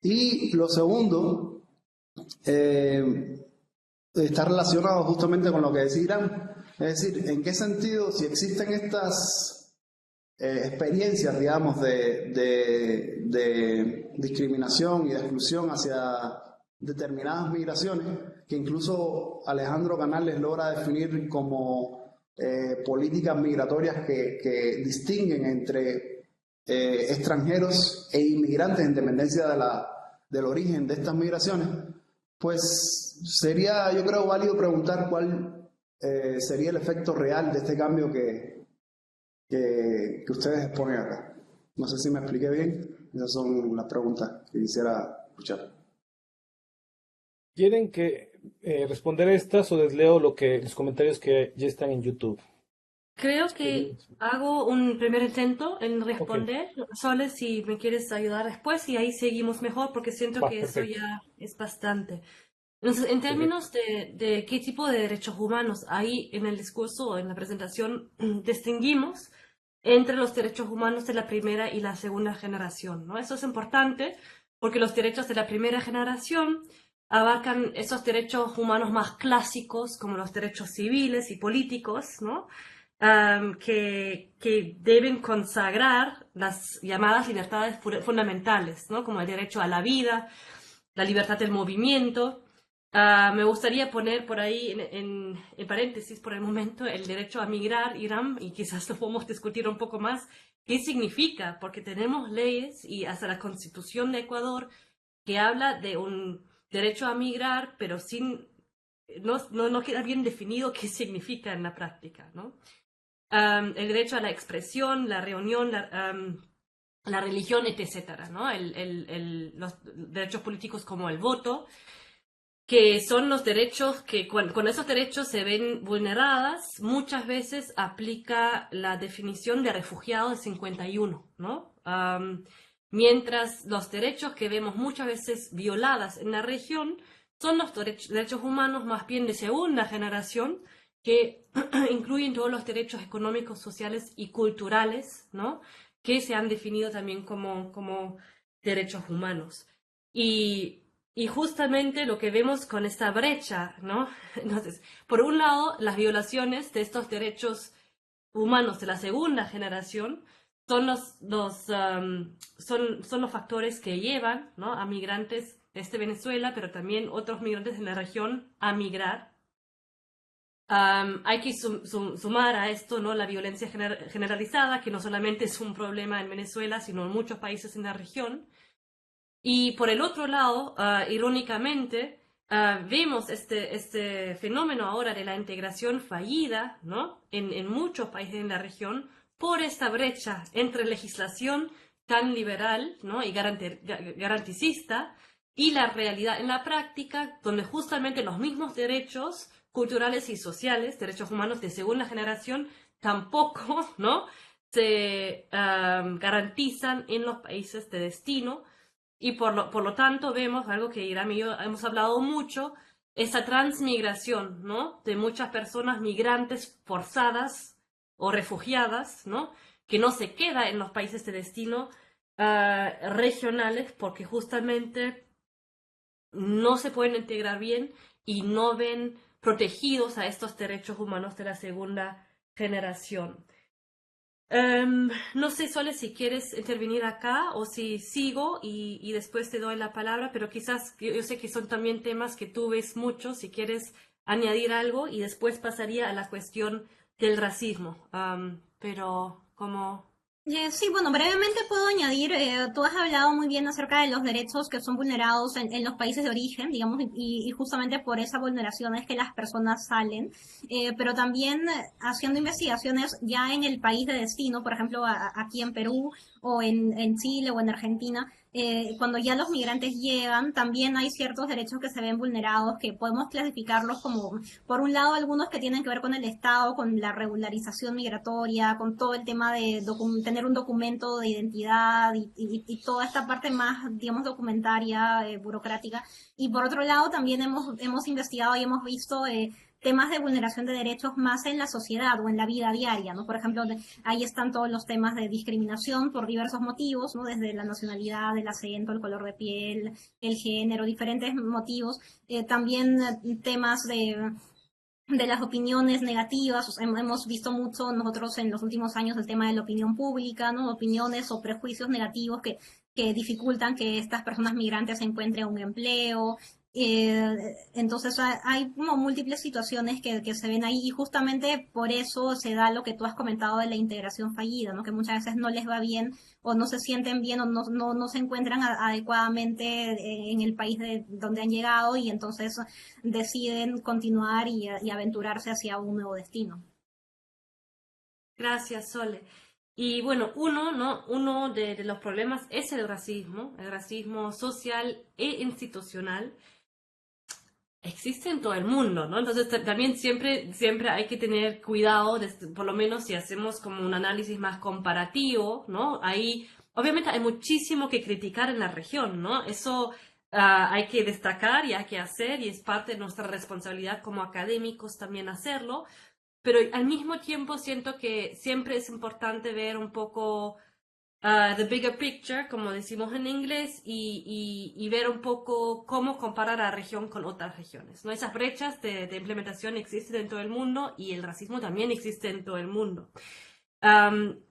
Y lo segundo está relacionado justamente con lo que decía Irán. Es decir, ¿en qué sentido, si existen estas experiencias, digamos, de discriminación y de exclusión hacia determinadas migraciones, que incluso Alejandro Canales logra definir como políticas migratorias que distinguen entre extranjeros e inmigrantes en dependencia del origen de estas migraciones, pues sería, yo creo, válido preguntar cuál sería el efecto real de este cambio que ustedes exponen acá. No sé si me expliqué bien. Esas son las preguntas que quisiera escuchar. ¿Quieren que responder estas o les leo los comentarios que ya están en YouTube? Creo que hago un primer intento en Ok, responder. Sole, si me quieres ayudar después y ahí seguimos mejor porque siento va, que eso perfecto. ya es bastante. Entonces, en Perfecto. términos de qué tipo de derechos humanos, ahí en el discurso o en la presentación distinguimos entre los derechos humanos de la primera y la segunda generación, ¿no? Eso es importante porque los derechos de la primera generación abarcan esos derechos humanos más clásicos como los derechos civiles y políticos, ¿no? que deben consagrar las llamadas libertades fundamentales, ¿no? Como el derecho a la vida, la libertad del movimiento. Me gustaría poner por ahí en paréntesis por el momento el derecho a migrar, Irán, y quizás lo podemos discutir un poco más. ¿Qué significa? Porque tenemos leyes y hasta la Constitución de Ecuador que habla de un derecho a migrar, pero no queda bien definido qué significa en la práctica, ¿no? El derecho a la expresión, la reunión, la religión, etcétera, ¿no? Los derechos políticos como el voto, que son los derechos que cuando esos derechos se ven vulneradas, muchas veces aplica la definición de refugiado del 51, ¿no? Mientras los derechos que vemos muchas veces violadas en la región son los derechos humanos más bien de segunda generación, que incluyen todos los derechos económicos, sociales y culturales, ¿no? Que se han definido también como derechos humanos. Y justamente lo que vemos con esta brecha, ¿no? Entonces, por un lado, las violaciones de estos derechos humanos de la segunda generación son son los factores que llevan, ¿no? A migrantes desde Venezuela, pero también otros migrantes en la región a migrar. Hay que sumar a esto, ¿no? La violencia generalizada, que no solamente es un problema en Venezuela, sino en muchos países en la región. Y por el otro lado, irónicamente, vemos este fenómeno ahora de la integración fallida, ¿no? En muchos países en la región por esta brecha entre legislación tan liberal, ¿no? Y garanticista y la realidad en la práctica, donde justamente los mismos derechos culturales y sociales, derechos humanos de segunda generación, tampoco, ¿no? Se garantizan en los países de destino. Y por lo tanto vemos algo que Irán y yo hemos hablado mucho, esa transmigración, ¿no? De muchas personas migrantes forzadas o refugiadas, ¿no? Que no se queda en los países de destino regionales porque justamente no se pueden integrar bien y no ven protegidos a estos derechos humanos de la segunda generación. No sé, Sole, si quieres intervenir acá o si sigo y después te doy la palabra, pero quizás yo sé que son también temas que tú ves mucho, si quieres añadir algo y después pasaría a la cuestión del racismo. Pero como... Sí, bueno, brevemente puedo añadir, tú has hablado muy bien acerca de los derechos que son vulnerados en los países de origen, digamos, y justamente por esa vulneración es que las personas salen, pero también haciendo investigaciones ya en el país de destino, por ejemplo, aquí en Perú o en Chile o en Argentina, cuando ya los migrantes llegan, también hay ciertos derechos que se ven vulnerados, que podemos clasificarlos como, por un lado, algunos que tienen que ver con el Estado, con la regularización migratoria, con todo el tema de tener un documento de identidad y toda esta parte más, digamos, documentaria, burocrática. Y por otro lado, también hemos investigado y hemos visto temas de vulneración de derechos más en la sociedad o en la vida diaria, ¿no? Por ejemplo, ahí están todos los temas de discriminación por diversos motivos, ¿no? Desde la nacionalidad, el acento, el color de piel, el género, diferentes motivos. También temas de las opiniones negativas, o sea, hemos visto mucho nosotros en los últimos años el tema de la opinión pública, ¿no? Opiniones o prejuicios negativos que dificultan que estas personas migrantes encuentren un empleo. Entonces hay como múltiples situaciones que se ven ahí y justamente por eso se da lo que tú has comentado de la integración fallida, ¿no? Que muchas veces no les va bien o no se sienten bien o no se encuentran adecuadamente en el país donde han llegado y entonces deciden continuar y aventurarse hacia un nuevo destino. Gracias, Sole. Y bueno, uno de los problemas es el racismo social e institucional. Existe en todo el mundo, ¿no? Entonces también siempre hay que tener cuidado, por lo menos si hacemos como un análisis más comparativo, ¿no? Ahí, obviamente hay muchísimo que criticar en la región, ¿no? Eso hay que destacar y hay que hacer y es parte de nuestra responsabilidad como académicos también hacerlo, pero al mismo tiempo siento que siempre es importante ver un poco the bigger picture, como decimos en inglés, y ver un poco cómo comparar a la región con otras regiones, ¿no? Esas brechas de implementación existen en todo el mundo y el racismo también existe en todo el mundo. En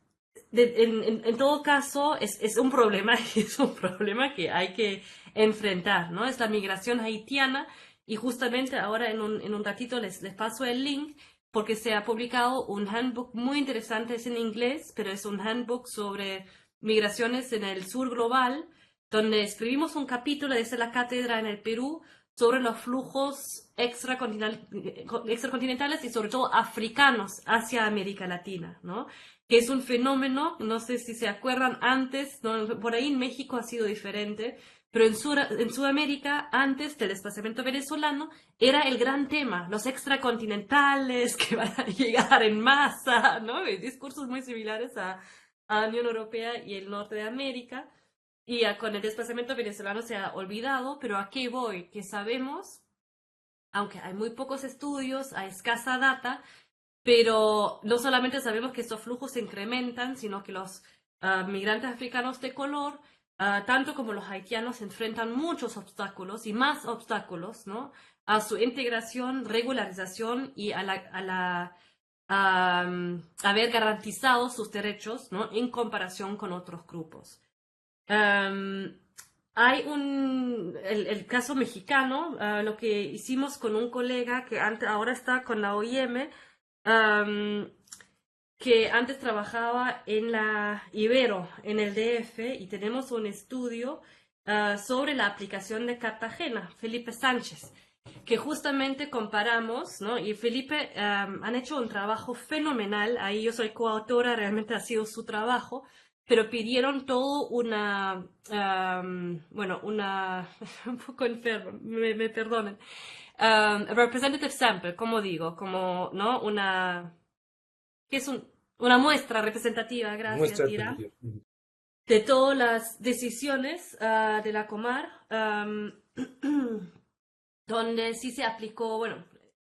todo caso, es un problema, es un problema que hay que enfrentar, ¿no? Es la migración haitiana y justamente ahora en un ratito les paso el link porque se ha publicado un handbook muy interesante, es en inglés, pero es un handbook sobre migraciones en el sur global, donde escribimos un capítulo desde la cátedra en el Perú sobre los flujos extracontinentales y sobre todo africanos hacia América Latina, ¿no? Que es un fenómeno, no sé si se acuerdan antes, ¿no? Por ahí en México ha sido diferente, pero en Sudamérica, antes del desplazamiento venezolano, era el gran tema, los extracontinentales que van a llegar en masa, ¿no? Y discursos muy similares a la Unión Europea y el norte de América. Y con el desplazamiento venezolano se ha olvidado, pero ¿a qué voy? Que sabemos, aunque hay muy pocos estudios, hay escasa data, pero no solamente sabemos que estos flujos se incrementan, sino que los migrantes africanos de color, tanto como los haitianos, enfrentan muchos obstáculos y más obstáculos, ¿no? A su integración, regularización y a haber garantizado sus derechos, ¿no? En comparación con otros grupos. Hay el caso mexicano, lo que hicimos con un colega que ahora está con la OIM, que antes trabajaba en la Ibero, en el DF, y tenemos un estudio sobre la aplicación de Cartagena, Felipe Sánchez, que justamente comparamos, ¿no? Y Felipe han hecho un trabajo fenomenal, ahí yo soy coautora, realmente ha sido su trabajo, pero pidieron todo bueno, un poco enfermo, me perdonen, representative sample, como digo, como, ¿no? Que es una muestra representativa, gracias, Muestra Ira, atención. de todas las decisiones de la Comar, donde sí se aplicó, bueno,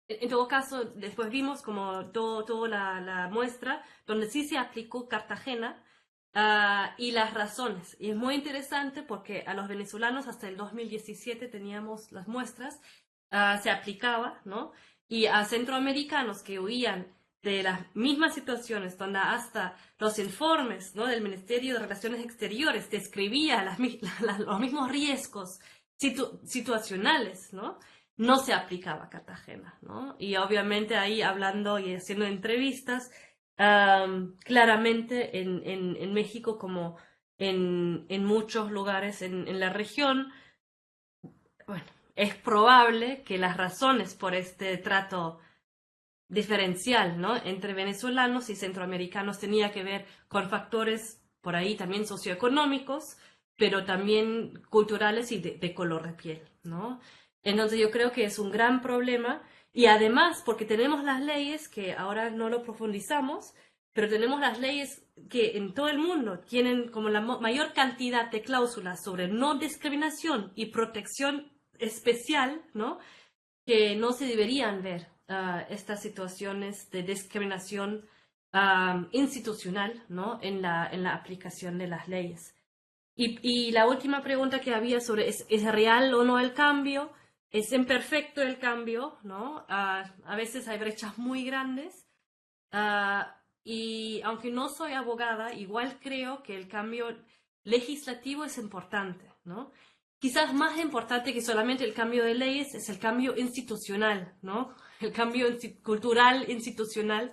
en todo caso, después vimos como toda la muestra, donde sí se aplicó Cartagena y las razones. Y es muy interesante porque a los venezolanos hasta el 2017 teníamos las muestras, se aplicaba, ¿no? Y a centroamericanos que huían de las mismas situaciones, donde hasta los informes, ¿no? Del Ministerio de Relaciones Exteriores describía los mismos riesgos situacionales, ¿no? No se aplicaba Cartagena, ¿no? Y obviamente ahí hablando y haciendo entrevistas, claramente en México como en muchos lugares en la región, bueno, es probable que las razones por este trato diferencial, ¿no? Entre venezolanos y centroamericanos tenía que ver con factores por ahí también socioeconómicos, pero también culturales y de color de piel, ¿no? Entonces yo creo que es un gran problema y además porque tenemos las leyes que ahora no lo profundizamos, pero tenemos las leyes que en todo el mundo tienen como la mayor cantidad de cláusulas sobre no discriminación y protección especial, ¿no? Que no se deberían ver estas situaciones de discriminación institucional, ¿no? En la aplicación de las leyes. Y la última pregunta que había sobre ¿es real o no el cambio? ¿Es imperfecto el cambio? ¿No? A veces hay brechas muy grandes. Y aunque no soy abogada, igual creo que el cambio legislativo es importante, ¿no? Quizás más importante que solamente el cambio de leyes es el cambio institucional, ¿no? El cambio cultural institucional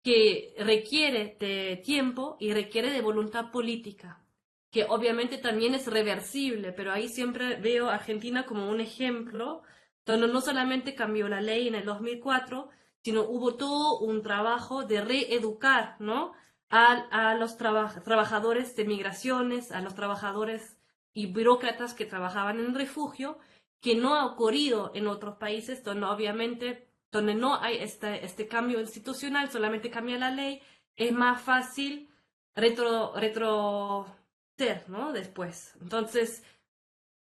que requiere de tiempo y requiere de voluntad política, que obviamente también es reversible, pero ahí siempre veo a Argentina como un ejemplo, donde no solamente cambió la ley en el 2004, sino hubo todo un trabajo de reeducar, ¿no? A los trabajadores de migraciones, a los trabajadores y burócratas que trabajaban en refugio, que no ha ocurrido en otros países donde obviamente, donde no hay este cambio institucional, solamente cambia la ley, es más fácil retroceder, ¿no? Después. Entonces,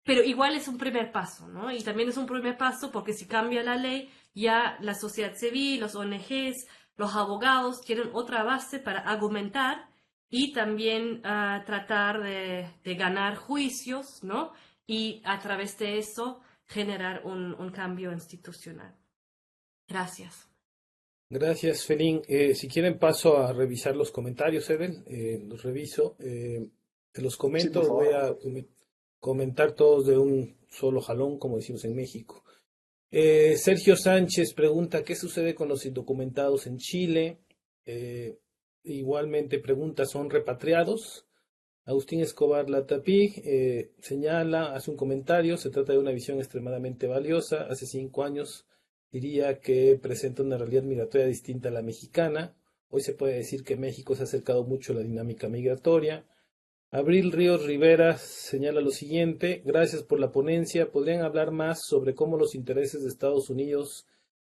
pero igual es un primer paso, ¿no? Y también es un primer paso porque si cambia la ley, ya la sociedad civil, los ONGs, los abogados tienen otra base para argumentar y también tratar de ganar juicios, ¿no? Y a través de eso generar un cambio institucional. Gracias. Gracias, Felín. Si quieren paso a revisar los comentarios, Edel. Los reviso. Te los Sí, por comento. Voy favor. a comentar todos de un solo jalón, como decimos en México. Sergio Sánchez pregunta, ¿qué sucede con los indocumentados en Chile? Igualmente pregunta, ¿son repatriados? Agustín Escobar Latapí señala, hace un comentario, se trata de una visión extremadamente valiosa. Hace 5 años diría que presenta una realidad migratoria distinta a la mexicana. Hoy se puede decir que México se ha acercado mucho a la dinámica migratoria. Abril Ríos Rivera señala lo siguiente, gracias por la ponencia. ¿Podrían hablar más sobre cómo los intereses de Estados Unidos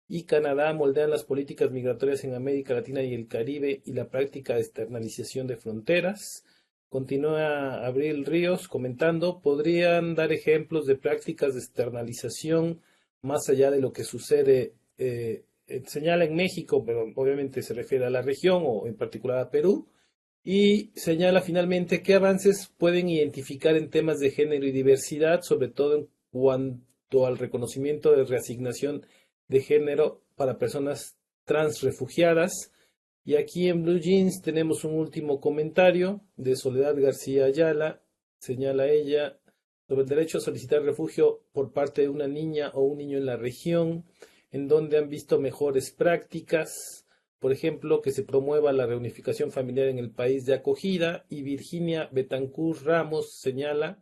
y Canadá moldean las políticas migratorias en América Latina y el Caribe y la práctica de externalización de fronteras? Continúa Abril Ríos comentando, ¿podrían dar ejemplos de prácticas de externalización más allá de lo que sucede, señala en México, pero obviamente se refiere a la región o en particular a Perú? Y señala finalmente qué avances pueden identificar en temas de género y diversidad, sobre todo en cuanto al reconocimiento de reasignación de género para personas trans refugiadas. Y aquí en Blue Jeans tenemos un último comentario de Soledad García Ayala. Señala ella sobre el derecho a solicitar refugio por parte de una niña o un niño en la región, en donde han visto mejores prácticas. Por ejemplo, que se promueva la reunificación familiar en el país de acogida. Y Virginia Betancourt Ramos señala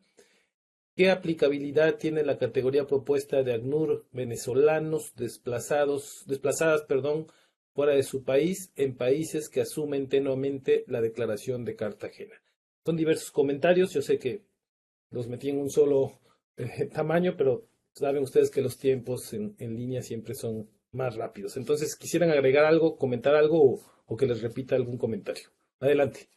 qué aplicabilidad tiene la categoría propuesta de ACNUR venezolanos desplazadas, fuera de su país en países que asumen tenuamente la Declaración de Cartagena. Son diversos comentarios, yo sé que los metí en un solo tamaño, pero saben ustedes que los tiempos en línea siempre son más rápidos. Entonces, ¿quisieran agregar algo, comentar algo o que les repita algún comentario? Adelante.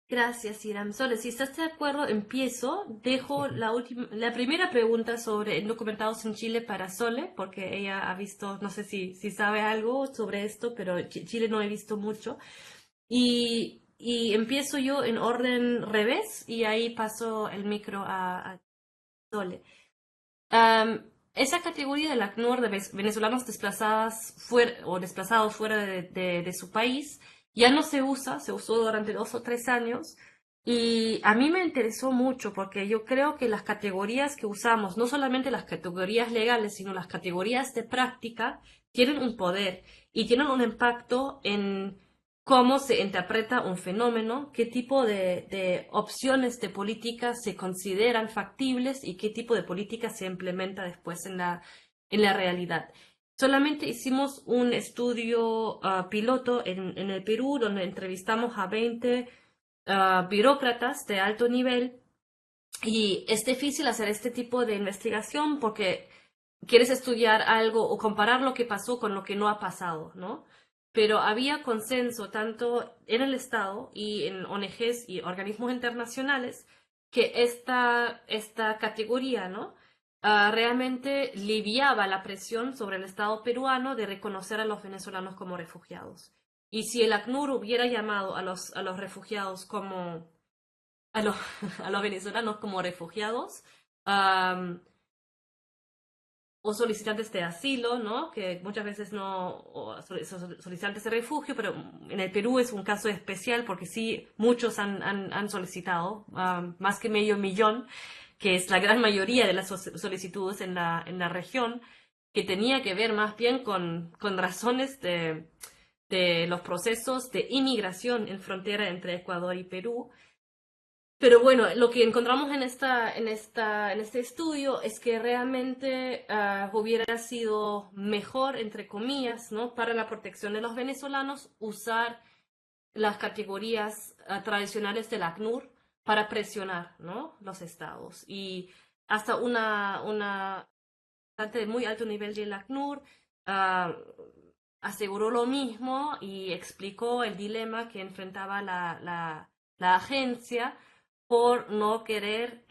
Gracias, Iram. Sole, si estás de acuerdo, empiezo. Dejo la primera pregunta sobre indocumentados en Chile para Sole, porque ella ha visto, no sé si sabe algo sobre esto, pero Chile no he visto mucho. Y empiezo yo en orden revés y ahí paso el micro a Sole. Esa categoría del ACNUR de venezolanos desplazados fuera de su país ya no se usa, se usó durante 2 o 3 años y a mí me interesó mucho porque yo creo que las categorías que usamos, no solamente las categorías legales, sino las categorías de práctica, tienen un poder y tienen un impacto en cómo se interpreta un fenómeno, qué tipo de opciones de políticas se consideran factibles y qué tipo de políticas se implementa después en la realidad. Solamente hicimos un estudio piloto en el Perú donde entrevistamos a 20 burócratas de alto nivel y es difícil hacer este tipo de investigación porque quieres estudiar algo o comparar lo que pasó con lo que no ha pasado, ¿no? Pero había consenso tanto en el Estado y en ONGs y organismos internacionales que esta categoría, ¿no? Realmente liviaba la presión sobre el Estado peruano de reconocer a los venezolanos como refugiados. Y si el ACNUR hubiera llamado a los refugiados como, a los, a los venezolanos como refugiados, o solicitantes de asilo, ¿no? Que muchas veces no, o solicitantes de refugio, pero en el Perú es un caso especial porque sí, muchos han solicitado, más que medio millón, que es la gran mayoría de las solicitudes en la región, que tenía que ver más bien con razones de los procesos de inmigración en frontera entre Ecuador y Perú. Pero bueno, lo que encontramos en este estudio es que realmente hubiera sido mejor, entre comillas, ¿no? Para la protección de los venezolanos, usar las categorías tradicionales del ACNUR para presionar, ¿no? Los estados. Y hasta una de muy alto nivel del ACNUR aseguró lo mismo y explicó el dilema que enfrentaba la agencia por no querer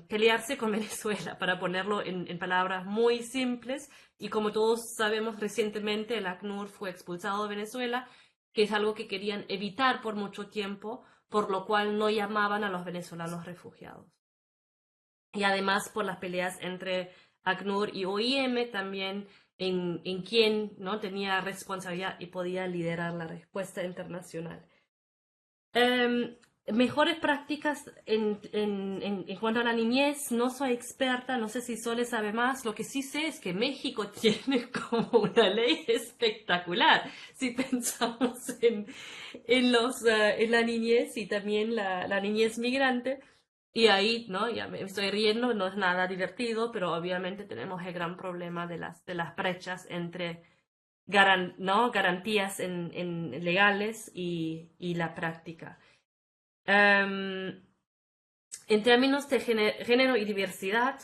pelearse con Venezuela, para ponerlo en palabras muy simples. Y como todos sabemos, recientemente el ACNUR fue expulsado de Venezuela, que es algo que querían evitar por mucho tiempo, por lo cual no llamaban a los venezolanos refugiados. Y además por las peleas entre ACNUR y OIM también en quién, ¿no?, tenía responsabilidad y podía liderar la respuesta internacional. Mejores prácticas en cuanto a la niñez, no soy experta, no sé si Sole sabe más. Lo que sí sé es que México tiene como una ley espectacular si pensamos en la niñez y también la niñez migrante. Y ahí, ¿no?, ya me estoy riendo, no es nada divertido, pero obviamente tenemos el gran problema de las brechas entre garantías legales y la práctica. En términos de género y diversidad,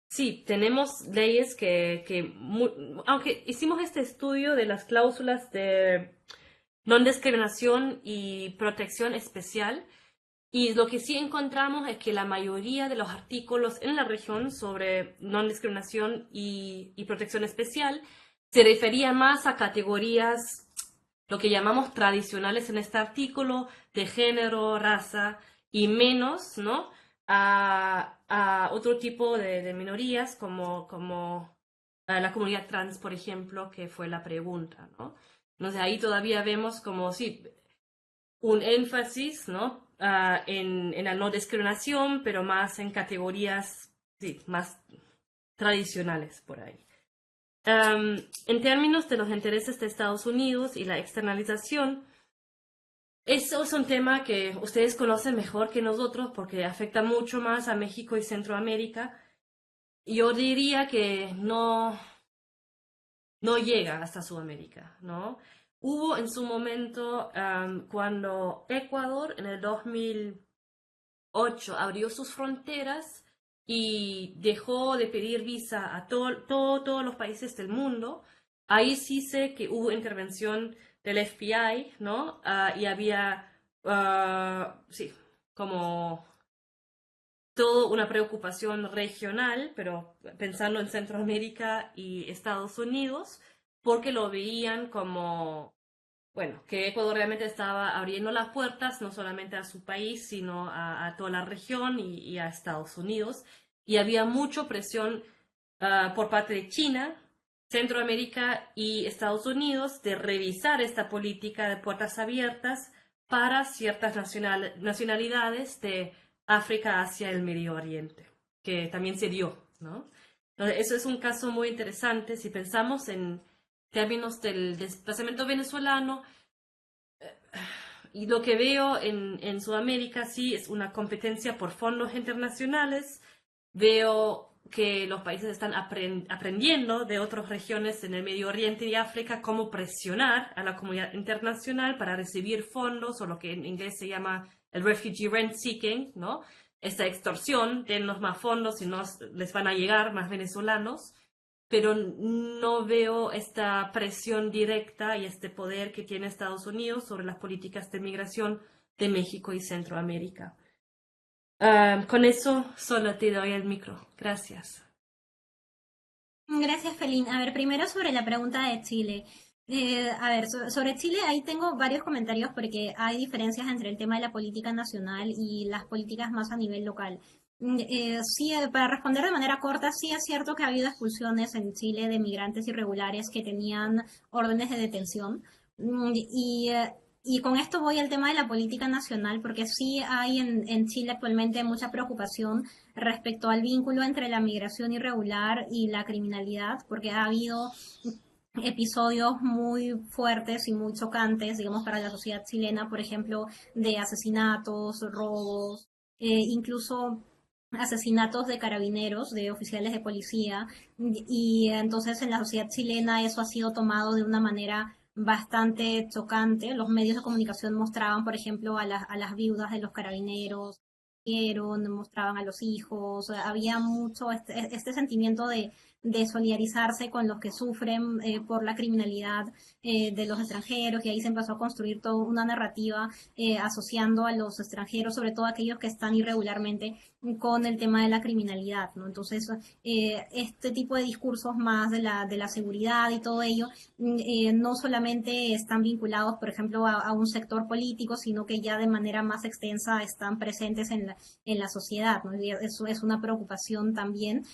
sí, tenemos leyes aunque hicimos este estudio de las cláusulas de no discriminación y protección especial, y lo que sí encontramos es que la mayoría de los artículos en la región sobre no discriminación y protección especial se refería más a categorías, lo que llamamos tradicionales en este artículo, de género, raza, y menos, ¿no?, a otro tipo de minorías como la comunidad trans, por ejemplo, que fue la pregunta, ¿no? Entonces ahí todavía vemos como, sí, un énfasis, ¿no?, en la no discriminación, pero más en categorías, sí, más tradicionales por ahí. En términos de los intereses de Estados Unidos y la externalización, eso es un tema que ustedes conocen mejor que nosotros porque afecta mucho más a México y Centroamérica. Yo diría que no llega hasta Sudamérica, ¿no? Hubo en su momento, cuando Ecuador en el 2008 abrió sus fronteras y dejó de pedir visa a todos los países del mundo, ahí sí sé que hubo intervención del FBI, ¿no? Y había, sí, como toda una preocupación regional, pero pensando en Centroamérica y Estados Unidos, porque lo veían como, bueno, que Ecuador realmente estaba abriendo las puertas no solamente a su país, sino a toda la región y a Estados Unidos. Y había mucha presión por parte de China, Centroamérica y Estados Unidos de revisar esta política de puertas abiertas para ciertas nacionalidades de África hacia el Medio Oriente, que también se dio, ¿no? Entonces, eso es un caso muy interesante. Si pensamos en términos del desplazamiento venezolano, y lo que veo en Sudamérica sí es una competencia por fondos internacionales. Veo que los países están aprendiendo de otras regiones en el Medio Oriente y África cómo presionar a la comunidad internacional para recibir fondos, o lo que en inglés se llama el refugee rent seeking, ¿no? Esta extorsión, dennos más fondos y no les van a llegar más venezolanos, pero no veo esta presión directa y este poder que tiene Estados Unidos sobre las políticas de migración de México y Centroamérica. Con eso solo te doy el micro. Gracias. Gracias, Felín. A ver, primero sobre la pregunta de Chile. A ver, sobre Chile ahí tengo varios comentarios porque hay diferencias entre el tema de la política nacional y las políticas más a nivel local. Sí, para responder de manera corta, sí es cierto que ha habido expulsiones en Chile de migrantes irregulares que tenían órdenes de detención. Y con esto voy al tema de la política nacional, porque sí hay en Chile actualmente mucha preocupación respecto al vínculo entre la migración irregular y la criminalidad, porque ha habido episodios muy fuertes y muy chocantes, digamos, para la sociedad chilena, por ejemplo, de asesinatos, robos, incluso asesinatos de carabineros, de oficiales de policía, y entonces en la sociedad chilena eso ha sido tomado de una manera bastante chocante. Los medios de comunicación mostraban, por ejemplo, a las viudas de los carabineros, mostraban a los hijos, había mucho este sentimiento de solidarizarse con los que sufren por la criminalidad de los extranjeros, y ahí se empezó a construir toda una narrativa asociando a los extranjeros, sobre todo aquellos que están irregularmente, con el tema de la criminalidad, ¿no? Entonces, este tipo de discursos más de la seguridad y todo ello, no solamente están vinculados, por ejemplo, a un sector político, sino que ya de manera más extensa están presentes en la sociedad, ¿no? Y eso es una preocupación también.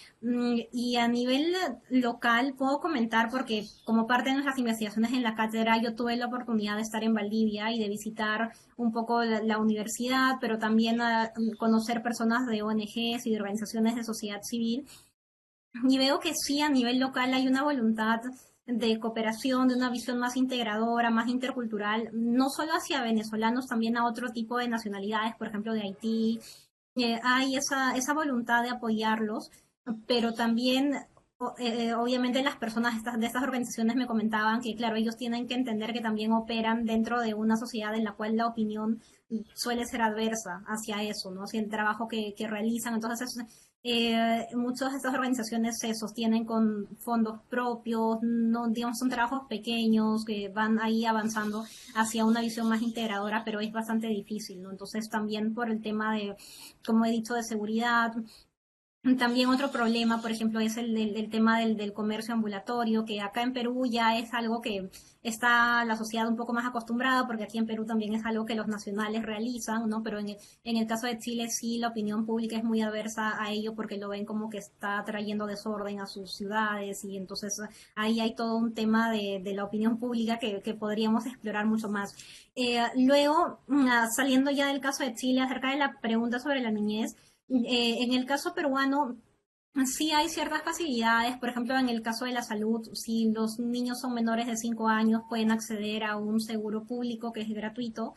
Y a nivel local puedo comentar, porque como parte de nuestras investigaciones en la cátedra, yo tuve la oportunidad de estar en Valdivia y de visitar un poco la universidad, pero también a conocer personas de ONGs y de organizaciones de sociedad civil. Y veo que sí, a nivel local hay una voluntad de cooperación, de una visión más integradora, más intercultural, no solo hacia venezolanos, también a otro tipo de nacionalidades, por ejemplo, de Haití. Hay esa voluntad de apoyarlos, pero también obviamente las personas de estas organizaciones me comentaban que, claro, ellos tienen que entender que también operan dentro de una sociedad en la cual la opinión suele ser adversa hacia eso, ¿no? Hacia el trabajo que realizan. Entonces, muchas de estas organizaciones se sostienen con fondos propios, no, digamos, son trabajos pequeños que van ahí avanzando hacia una visión más integradora, pero es bastante difícil, ¿no? Entonces, también por el tema de, como he dicho, de seguridad. También otro problema, por ejemplo, es el tema del comercio ambulatorio, que acá en Perú ya es algo que está la sociedad un poco más acostumbrada, porque aquí en Perú también es algo que los nacionales realizan, ¿no? Pero en el caso de Chile sí, la opinión pública es muy adversa a ello porque lo ven como que está trayendo desorden a sus ciudades, y entonces ahí hay todo un tema de la opinión pública que podríamos explorar mucho más. Luego, saliendo ya del caso de Chile, acerca de la pregunta sobre la niñez, en el caso peruano, sí hay ciertas facilidades, por ejemplo, en el caso de la salud, si los niños son menores de 5 años, pueden acceder a un seguro público que es gratuito.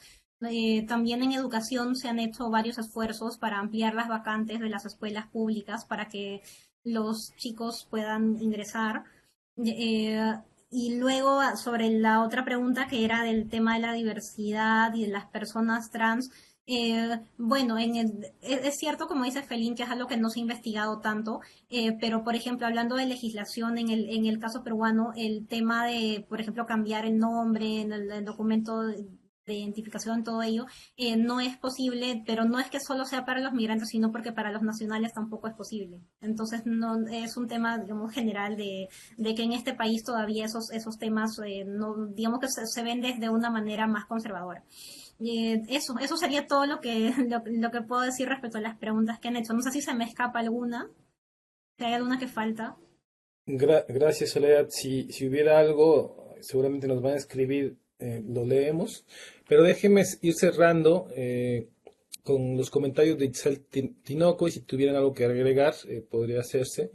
También en educación se han hecho varios esfuerzos para ampliar las vacantes de las escuelas públicas para que los chicos puedan ingresar. Eh, y luego, sobre la otra pregunta que era del tema de la diversidad y de las personas trans, bueno, es cierto, como dice Felín, que es algo que no se ha investigado tanto, pero por ejemplo, hablando de legislación en el caso peruano, el tema de, por ejemplo, cambiar el nombre en el documento de identificación, todo ello, no es posible, pero no es que solo sea para los migrantes, sino porque para los nacionales tampoco es posible. Entonces, no es un tema, digamos, general de que en este país todavía esos temas, no, digamos que se ven desde una manera más conservadora. Eso sería todo lo que puedo decir respecto a las preguntas que han hecho. No sé si se me escapa alguna, si hay alguna que falta. Gracias, Soledad. Si hubiera algo, seguramente nos van a escribir, lo leemos. Pero déjeme ir cerrando con los comentarios de Itzel Tinoco, y si tuvieran algo que agregar, podría hacerse.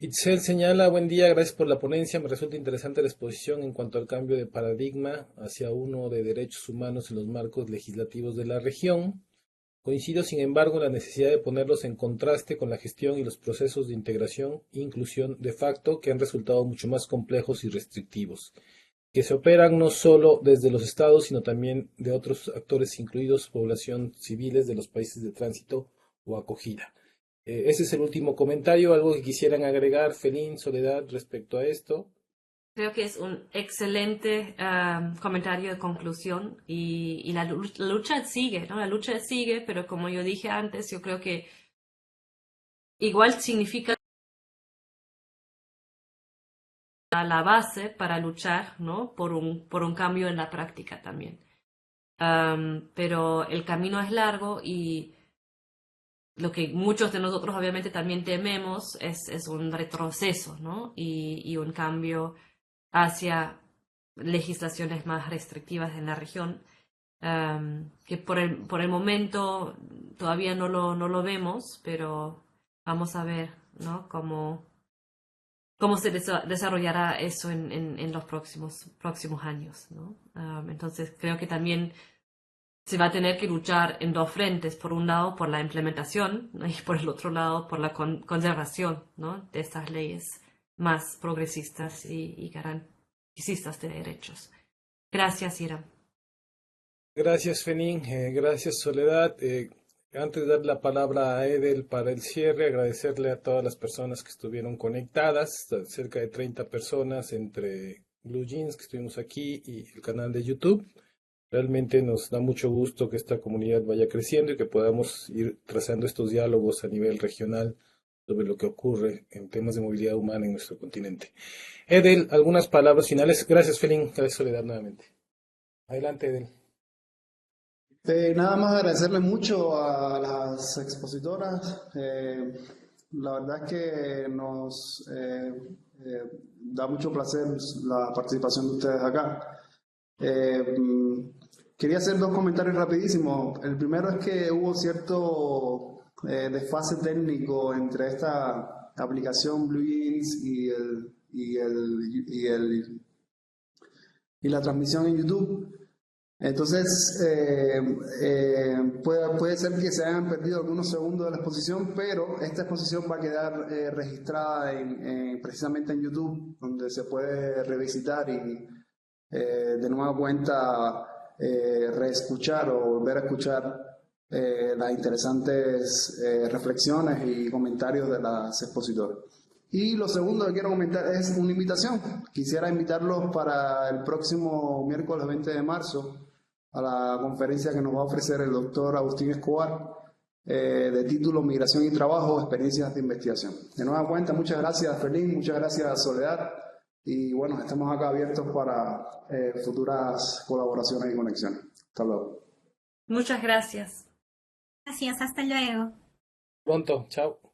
Itzel señala: buen día, gracias por la ponencia. Me resulta interesante la exposición en cuanto al cambio de paradigma hacia uno de derechos humanos en los marcos legislativos de la región. Coincido, sin embargo, en la necesidad de ponerlos en contraste con la gestión y los procesos de integración e inclusión de facto, que han resultado mucho más complejos y restrictivos, que se operan no solo desde los estados, sino también de otros actores, incluidos población civiles de los países de tránsito o acogida. Ese es el último comentario. ¿Algo que quisieran agregar, Felín, Soledad, respecto a esto? Creo que es un excelente comentario de conclusión, y la lucha sigue, ¿no? La lucha sigue, pero como yo dije antes, yo creo que igual significa la base para luchar, ¿no? Por un cambio en la práctica también. Pero el camino es largo, y lo que muchos de nosotros obviamente también tememos es un retroceso, ¿no? Y un cambio hacia legislaciones más restrictivas en la región, que por el momento todavía no lo vemos, pero vamos a ver, ¿no? Cómo se desarrollará eso en los próximos años, ¿no? Entonces creo que también se va a tener que luchar en dos frentes: por un lado por la implementación, ¿no? Y por el otro lado por la conservación, ¿no? De estas leyes más progresistas y garantistas de derechos. Gracias, Ira. Gracias, Fenín. Gracias, Soledad. Antes de dar la palabra a Edel para el cierre, agradecerle a todas las personas que estuvieron conectadas, cerca de 30 personas entre Blue Jeans que estuvimos aquí y el canal de YouTube. Realmente nos da mucho gusto que esta comunidad vaya creciendo y que podamos ir trazando estos diálogos a nivel regional sobre lo que ocurre en temas de movilidad humana en nuestro continente. Edel, algunas palabras finales. Gracias, Felín. Gracias, Soledad, nuevamente. Adelante, Edel. Nada más agradecerle mucho a las expositoras. La verdad es que nos da mucho placer la participación de ustedes acá. Quería hacer dos comentarios rapidísimos. El primero es que hubo cierto desfase técnico entre esta aplicación BlueJeans y la transmisión en YouTube. Entonces, puede ser que se hayan perdido algunos segundos de la exposición, pero esta exposición va a quedar registrada precisamente en YouTube, donde se puede revisitar y de nueva cuenta reescuchar o volver a escuchar las interesantes reflexiones y comentarios de las expositoras. Y lo segundo que quiero comentar es una invitación. Quisiera invitarlos para el próximo miércoles 20 de marzo a la conferencia que nos va a ofrecer el doctor Agustín Escobar de título Migración y Trabajo, Experiencias de Investigación. De nueva cuenta, muchas gracias Felín, muchas gracias Soledad y bueno, estamos acá abiertos para futuras colaboraciones y conexiones. Hasta luego. Muchas gracias. Gracias, hasta luego. Pronto. Chao.